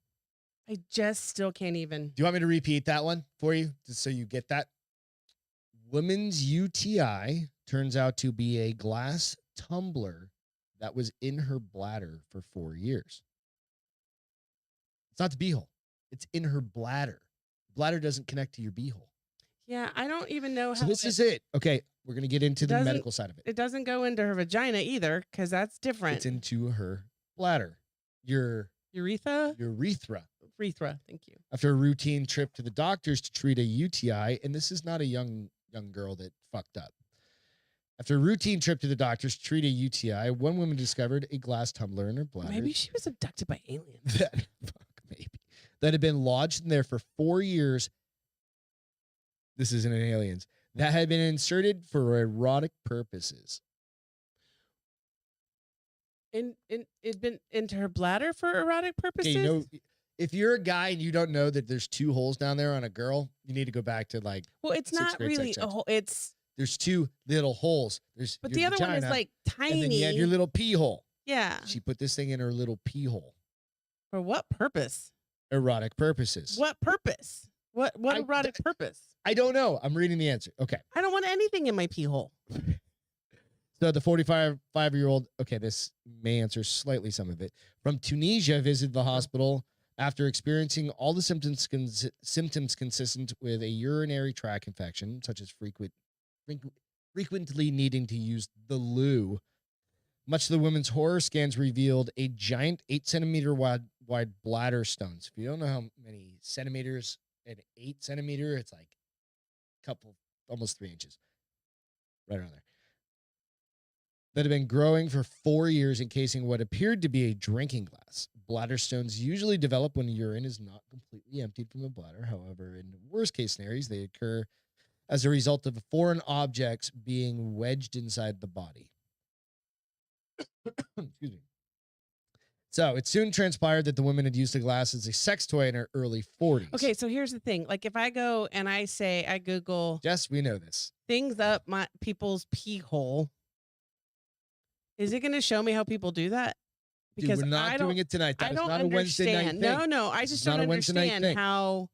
I just still can't even. Do you want me to repeat that one for you, just so you get that? Women's UTI turns out to be a glass tumbler that was in her bladder for 4 years. It's not the beehole. It's in her bladder. Bladder doesn't connect to your beehole. Yeah, I don't even know how. So this is it. Okay, we're going to get into the medical side of it. It doesn't go into her vagina either, because that's different. It's into her bladder. Your urethra? Urethra. Urethra, thank you. After a routine trip to the doctors to treat a UTI, and this is not a young girl that fucked up. After a routine trip to the doctors to treat a UTI, one woman discovered a glass tumbler in her bladder. Maybe she was abducted by aliens. That had been lodged in there for 4 years. This isn't an aliens. That had been inserted for erotic purposes. It'd been into her bladder for erotic purposes? Okay, you know, if you're a guy and you don't know that there's 2 holes down there on a girl, you need to go back to like. Well, it's not really a hole. There's 2 little holes. But the other one is like tiny. And then you have your little pee hole. Yeah. She put this thing in her little pee hole. For what purpose? Erotic purposes. What purpose? What erotic purpose? I don't know. I'm reading the answer. Okay. I don't want anything in my pee hole. So the 45-year-old, okay, this may answer slightly some of it, from Tunisia visited the hospital after experiencing all the symptoms consistent with a urinary tract infection, such as frequently needing to use the loo. Much to the woman's horror, scans revealed a giant 8-centimeter wide bladder stones. If you don't know how many centimeters an 8-centimeter, it's like a couple, almost 3 inches, right around there, that had been growing for 4 years, encasing what appeared to be a drinking glass. Bladder stones usually develop when urine is not completely emptied from the bladder. However, in worst-case scenarios, they occur as a result of foreign objects being wedged inside the body. Excuse me. So it soon transpired that the woman had used the glass as a sex toy in her early 40s. Okay, so here's the thing. Like if I go and I say, I Google. Jess, we know this. Things up my people's pee hole. Is it going to show me how people do that? Because dude, we're not doing it tonight. That is not a Wednesday night thing. No. I just don't understand how.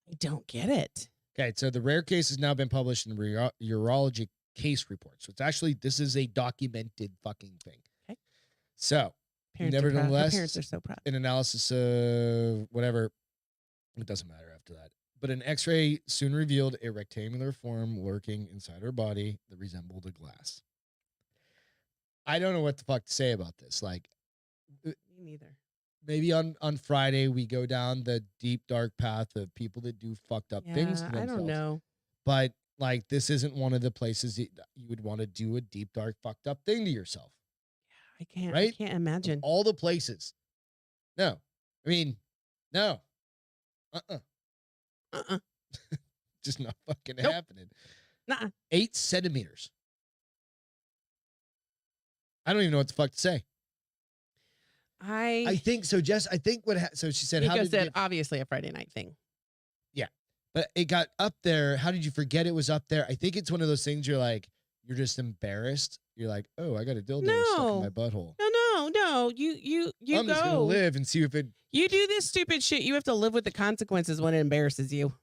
I don't get it. Okay, so the rare case has now been published in urology case reports. So it's actually, this is a documented fucking thing. Okay. So, nevertheless, parents are so proud. An analysis of whatever, it doesn't matter after that. But an x-ray soon revealed a rectangular form lurking inside her body that resembled a glass. I don't know what the fuck to say about this. Like, me neither. Maybe on Friday we go down the deep dark path of people that do fucked up things to themselves. I don't know. But like, this isn't one of the places that you would want to do a deep dark fucked up thing to yourself. Yeah, I can't. Right? I can't imagine. Of all the places. No. I mean, no. Just not fucking happening. Nuh-uh. 8 centimeters. I don't even know what the fuck to say. I think so, Jess. I think so she said, how did it obviously a Friday night thing. Yeah. But it got up there. How did you forget it was up there? I think it's one of those things you're just embarrassed. You're like, oh, I got a dildo stuck in my butthole. No. You I'm just gonna live and see if it. You do this stupid shit. You have to live with the consequences when it embarrasses you.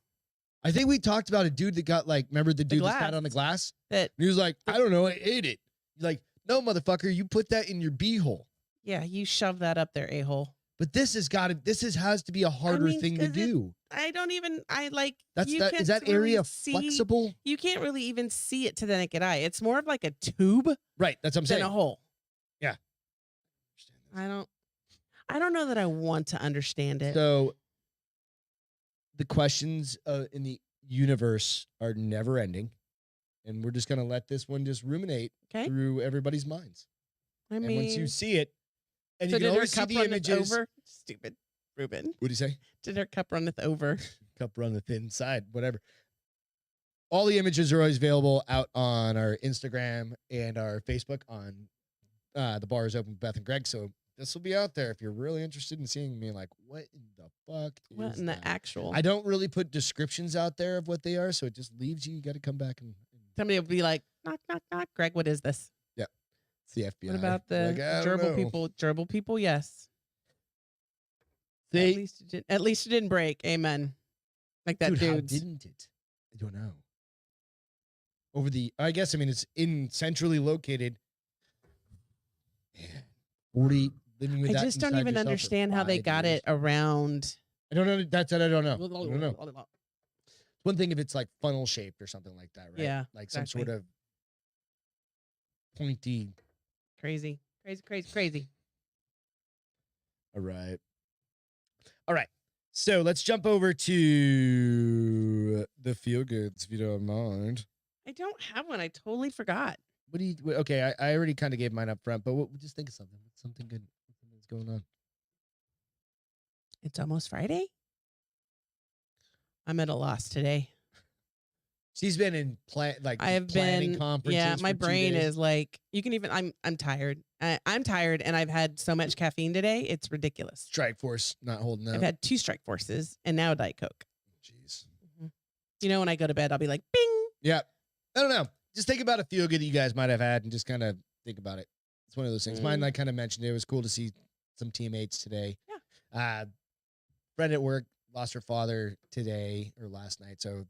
I think we talked about a dude that got remember the dude that sat on the glass? And he was like, I don't know, I ate it. You're like, no, motherfucker, you put that in your beehole. Yeah, you shove that up there, a-hole. But this has to be a harder thing to 'cause do. Is that area flexible? You can't really even see it to the naked eye. It's more of like a tube Right. That's what I'm than saying. a hole. Yeah. I don't know that I want to understand it. So the questions in the universe are never ending. And we're just going to let this one just ruminate through everybody's minds. And once you see it, and you can always see the images. Over? Stupid Ruben. What do you say? Did her cup runneth over? Cup runneth inside, whatever. All the images are always available out on our Instagram and our Facebook on The Bar is Open with Beth and Greg. So this will be out there if you're really interested in seeing me. Like, what in the fuck what is in that? The actual? I don't really put descriptions out there of what they are, so it just leaves you. You got to come back and somebody will be like, knock, knock, knock. Greg, what is this? Yeah. It's the FBI. What about the gerbil people? Gerbil people, yes. At least it didn't break. Amen. Like that dude, how dude's. didn't it? I don't know. I guess, it's centrally located. Man, 40 living with that. I just don't even understand how they got it around. I don't know. That's what I don't know. I don't know. It's one thing if it's like funnel shaped or something like that, right? Yeah. Like some sort of pointy. Crazy. All right. So let's jump over to the feel goods, if you don't mind. I don't have one. I totally forgot. Okay, I already kind of gave mine up front, but just think of something. Something good. Something that's going on. It's almost Friday. I'm at a loss today. She's been in planning conferences. Yeah, my brain is like, you can even. I'm tired. I'm tired, and I've had so much caffeine today. It's ridiculous. Strike Force not holding up. I've had 2 Strike Forces and now a Diet Coke. Jeez. Mm-hmm. When I go to bed, I'll be like, bing. Yeah. I don't know. Just think about a feel good that you guys might have had, and just kind of think about it. It's one of those things. Mine, I kind of mentioned it. It was cool to see some teammates today. Yeah. Friend at work lost her father today or last night, so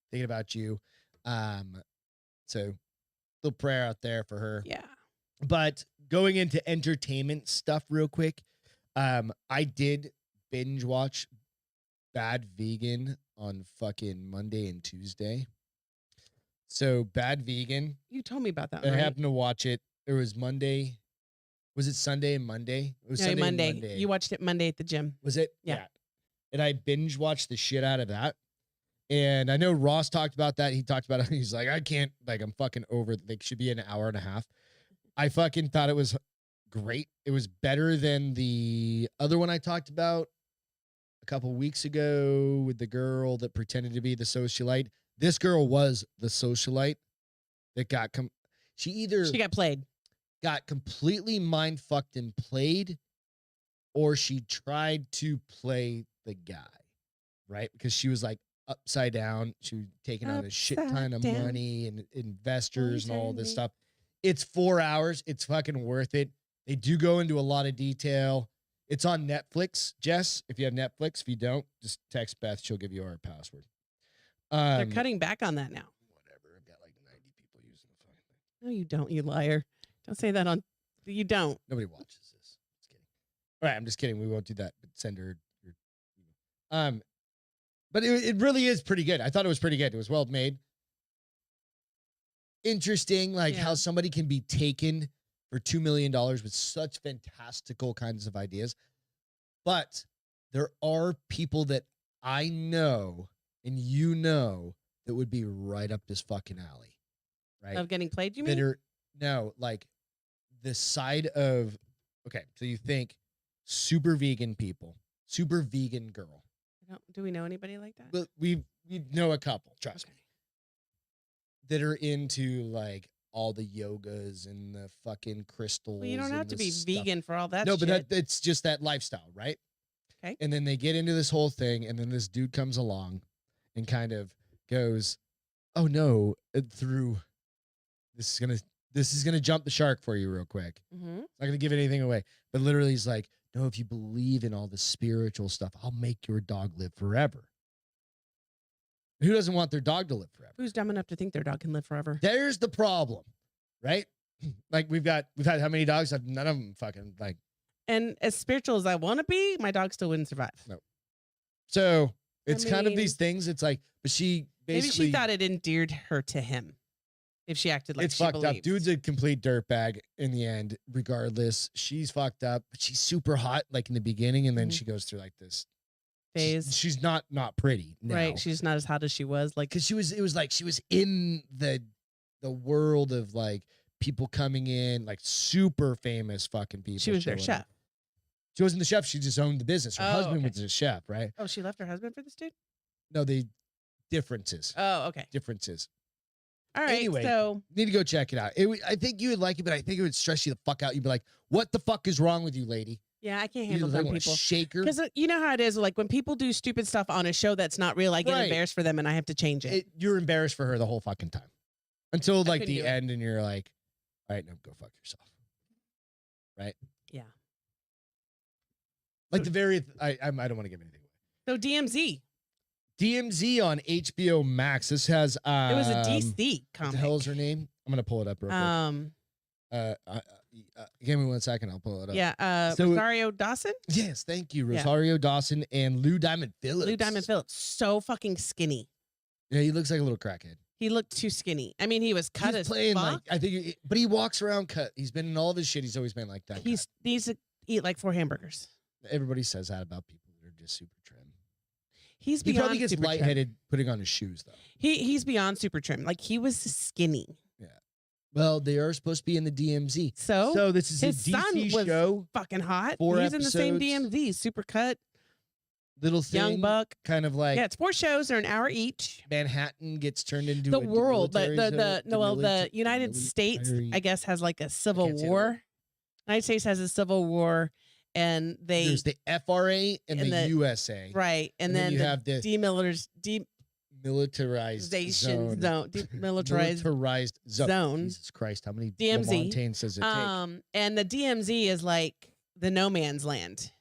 thinking about you. So little prayer out there for her. Yeah. But going into entertainment stuff real quick, I did binge watch Bad Vegan on fucking Monday and Tuesday. So Bad Vegan. You told me about that. I happened to watch it. It was Monday. Was it Sunday and Monday? It was Sunday Monday. and Monday. You watched it Monday at the gym. Was it? Yeah. And I binge watched the shit out of that. And I know Ross talked about that. He talked about it. He's like, I can't, I'm fucking over. They should be an hour and a half. I fucking thought it was great. It was better than the other one I talked about a couple weeks ago with the girl that pretended to be the socialite. This girl was the socialite that got she got played. Got completely mind fucked and played, or she tried to play the guy, right? Because she was like upside down. She was taking on a shit ton of money and investors and all this stuff. It's 4 hours. It's fucking worth it. They do go into a lot of detail. It's on Netflix, Jess. If you have Netflix, if you don't, just text Beth. She'll give you our password. They're cutting back on that now. Whatever. I've got like 90 people using the fucking thing. No, you don't, you liar. Don't say that on. You don't. Nobody watches this. Just kidding. All right, I'm just kidding. We won't do that. But send her your. But it really is pretty good. I thought it was pretty good. It was well made. Interesting, how somebody can be taken for $2 million with such fantastical kinds of ideas. But there are people that I know and that would be right up this fucking alley. Right? Of getting played, you mean? The side of, okay, so you think super vegan people, super vegan girl. Do we know anybody like that? But we know a couple, trust me, that are into all the yogas and the fucking crystals. Well, you don't have to be vegan for all that. No, shit. but it's just that lifestyle, right? Okay. And then they get into this whole thing, and then this dude comes along and kind of goes, "Oh no, this is gonna jump the shark for you real quick. Mm-hmm. It's not gonna give anything away." But literally, he's like, "No, if you believe in all the spiritual stuff, I'll make your dog live forever." Who doesn't want their dog to live forever? Who's dumb enough to think their dog can live forever? There's the problem, right? We've had how many dogs? None of them fucking And as spiritual as I want to be, my dog still wouldn't survive. No. So it's kind of mean, these things. It's like, but she maybe basically she thought it endeared her to him. If she acted like it's she fucked believed. up. Dude's a complete dirtbag in the end. Regardless, she's fucked up, but she's super hot like in the beginning, and then she goes through like this phase. She's not pretty now. Right. She's not as hot as she was. Like, because it was like she was in the world of like people coming in, like super famous fucking people. She was their chef. She wasn't the chef. She just owned the business. Her husband was the chef, right? Oh, she left her husband for this dude? No, the differences. Oh, okay. Differences. All right. Anyway, so need to go check it out. I think you would like it, but I think it would stress you the fuck out. You'd be like, "What the fuck is wrong with you, lady?" yeah, I can't handle dumb people. Shaker. Because you know how it is. Like when people do stupid stuff on a show that's not real, I get embarrassed for them and I have to change it. You're embarrassed for her the whole fucking time until like the do it. end, and you're like, "All right, no, go fuck yourself." Right? Yeah. Like the very, I don't want to give anything away. So DMZ on HBO Max. This has it was a DC comic. What the hell is her name? I'm gonna pull it up real quick. Give me 1 second. I'll pull it up. Yeah. So, Rosario Dawson. Yes, thank you, Rosario Dawson and Lou Diamond Phillips. Lou Diamond Phillips, so fucking skinny. Yeah, he looks like a little crackhead. He looked too skinny. I mean, he was cut as playing fuck. like I think, but he walks around cut. He's been in all of his shit. He's always been like that. He needs to eat like 4 hamburgers. Everybody says that about people that are just super trim. He probably gets lightheaded putting on his shoes though. He's beyond super trim. Like he was skinny. Yeah. Well, they are supposed to be in the DMZ. So this is his a DC show. Fucking hot. 4 He's episodes. in the same DMZ. Super cut. Little thing, young buck. Kind of like it's 4 shows. They're an hour each. Manhattan gets turned into the a world. the The United States, I guess, has like a civil war. United States has a civil war. And there's the FRA and the USA. Right. And then you have the demilitarized zone. Demilitarized zone. Jesus Christ, how many DMZ Lamontanes does it take? And the DMZ is like the no man's land.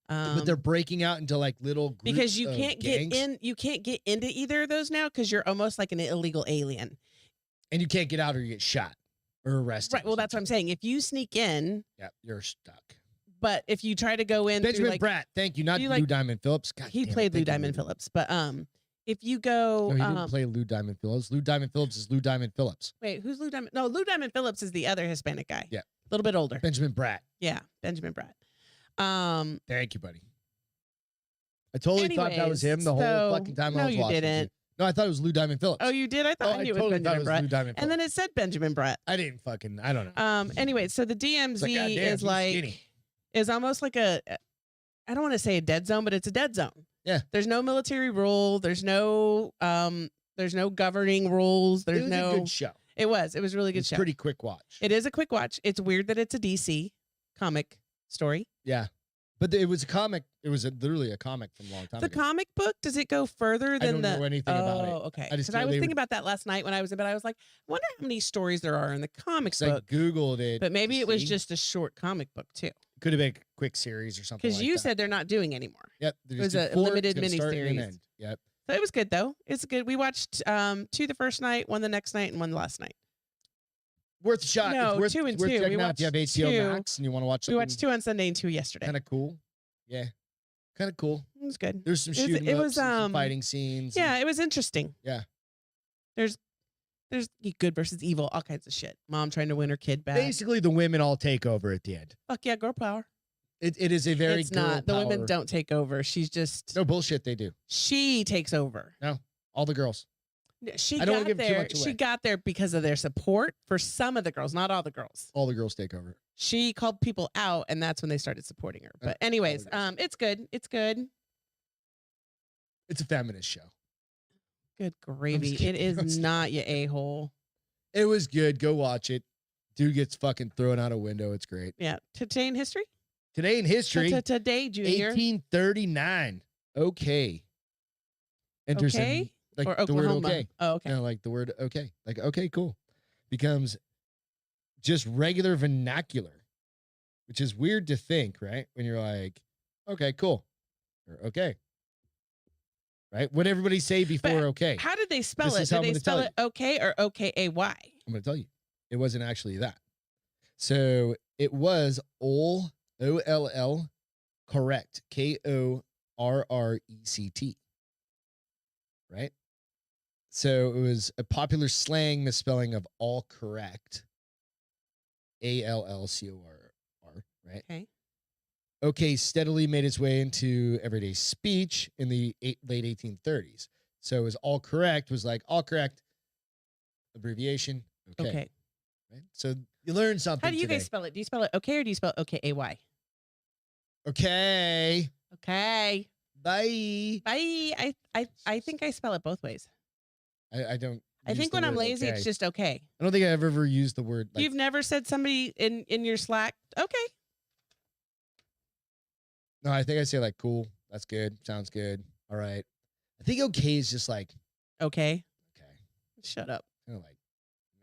But they're breaking out into like little groups because you can't gangs. get in. You can't get into either of those now because you're almost like an illegal alien. And you can't get out or you get shot or arrested. Right. Well, that's what I'm saying. If you sneak in, you're stuck. But if you try to go in, Benjamin Bratt, thank you, not Lou Diamond Phillips. God he played Lou Diamond Phillips, but if you go, no, he didn't play Lou Diamond Phillips. Lou Diamond Phillips is Lou Diamond Phillips. Wait, who's Lou Diamond? No, Lou Diamond Phillips is the other Hispanic guy. Yeah, a little bit older. Benjamin Bratt. Yeah, Benjamin Bratt. Thank you, buddy. I totally thought that was him the whole fucking time I was watching. No, you didn't. No, I thought it was Lou Diamond Phillips. Oh, you did? I thought it was Benjamin Bratt. And then it said Benjamin Bratt. I don't know. Anyway, so the DMZ is like. Is almost like I don't want to say a dead zone, but it's a dead zone. Yeah. There's no military rule. There's no governing rules. There's a good show. It was a really good show. Pretty quick watch. It is a quick watch. It's weird that it's a DC comic story. Yeah. But it was a comic. It was literally a comic from a long time ago. The comic book, does it go further than I don't know anything about it. Oh, okay. Because I was thinking about that last night when I was in bed. I was like, I wonder how many stories there are in the comic book. I Googled it. But maybe it was just a short comic book, too. Could have been a quick series or something like that. Because you said they're not doing anymore. Yep. It was a limited miniseries. Yep. So it was good, though. It's good. We watched 2 the first night, 1 the next night, and 1 the last night. Worth a shot. No, it's 2 and 2. Checking out if you have HBO Max and you want to watch something. We watched 2 on Sunday and 2 yesterday. Kind of cool. Yeah. Kind of cool. It was good. There's some shooting ups, some fighting scenes. Yeah, it was interesting. Yeah. There's good versus evil, all kinds of shit. Mom trying to win her kid back. Basically, the women all take over at the end. Fuck yeah, girl power. It is a very It's not. The women don't take over. She's just... No bullshit, they do. She takes over. No, all the girls. She got there. She got there because of their support for some of the girls, not all the girls. All the girls take over. She called people out, and that's when they started supporting her. But anyways, it's good. It's good. It's a feminist show. Good gravy. It is not, you a-hole. It was good. Go watch it. Dude gets fucking thrown out a window. It's great. Yeah. Today in history? Today in history. Today, Junior. 1839. Okay. Enters okay? Like or the Oklahoma. word okay. Oh, okay. You know, like the word okay. Like, okay, cool. Becomes just regular vernacular, which is weird to think, right? When you're like, okay, cool. Or okay. Right? What everybody say before okay. How did they spell it? Did they spell it okay or OKAY? I'm going to tell you. It wasn't actually that. So it was Ol O-L-L, correct. Korrect. Right? So it was a popular slang misspelling of all correct. A-L-L-C-O-R-R, right? Okay. Okay steadily made its way into everyday speech in the late 1830s. So it was all correct, was like all correct, abbreviation. Okay. Right? So you learned something How do you today. guys spell it? Do you spell it okay or do you spell OKAY? Okay. Okay. Bye. Bye. I think I spell it both ways. I don't. I think when I'm lazy, it's just okay. I don't think I've ever used the word. Like, You've never said somebody in your Slack, okay. no, I think I say like cool. That's good. Sounds good. All right. I think okay is just like Okay. okay. Shut up. Kind of like,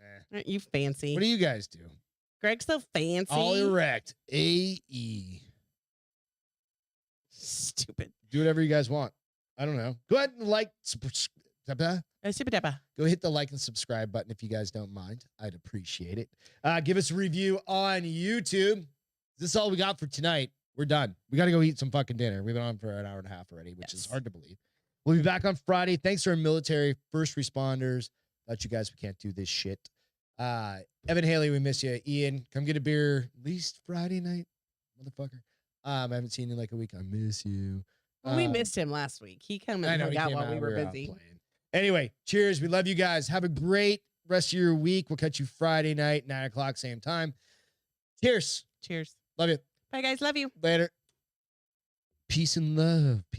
nah. Aren't you fancy? What do you guys do? Greg's so fancy. All erect. A-E. Stupid. Do whatever you guys want. I don't know. Go ahead and like. Go hit the like and subscribe button if you guys don't mind. I'd appreciate it. Give us a review on YouTube. This is all we got for tonight. We're done. We got to go eat some fucking dinner. We've been on for an hour and a half already, which is hard to believe. We'll be back on Friday. Thanks to our military, first responders. Without you guys, we can't do this shit. Evan Haley, we miss you. Ian, come get a beer at least Friday night, motherfucker. I haven't seen you in like a week. I miss you. Well, we missed him last week. He came and hung out while we were busy. Anyway, cheers. We love you guys. Have a great rest of your week. We'll catch you Friday night, 9 o'clock, same time. Cheers. Cheers. Love you. Bye, guys. Love you. Later. Peace and love.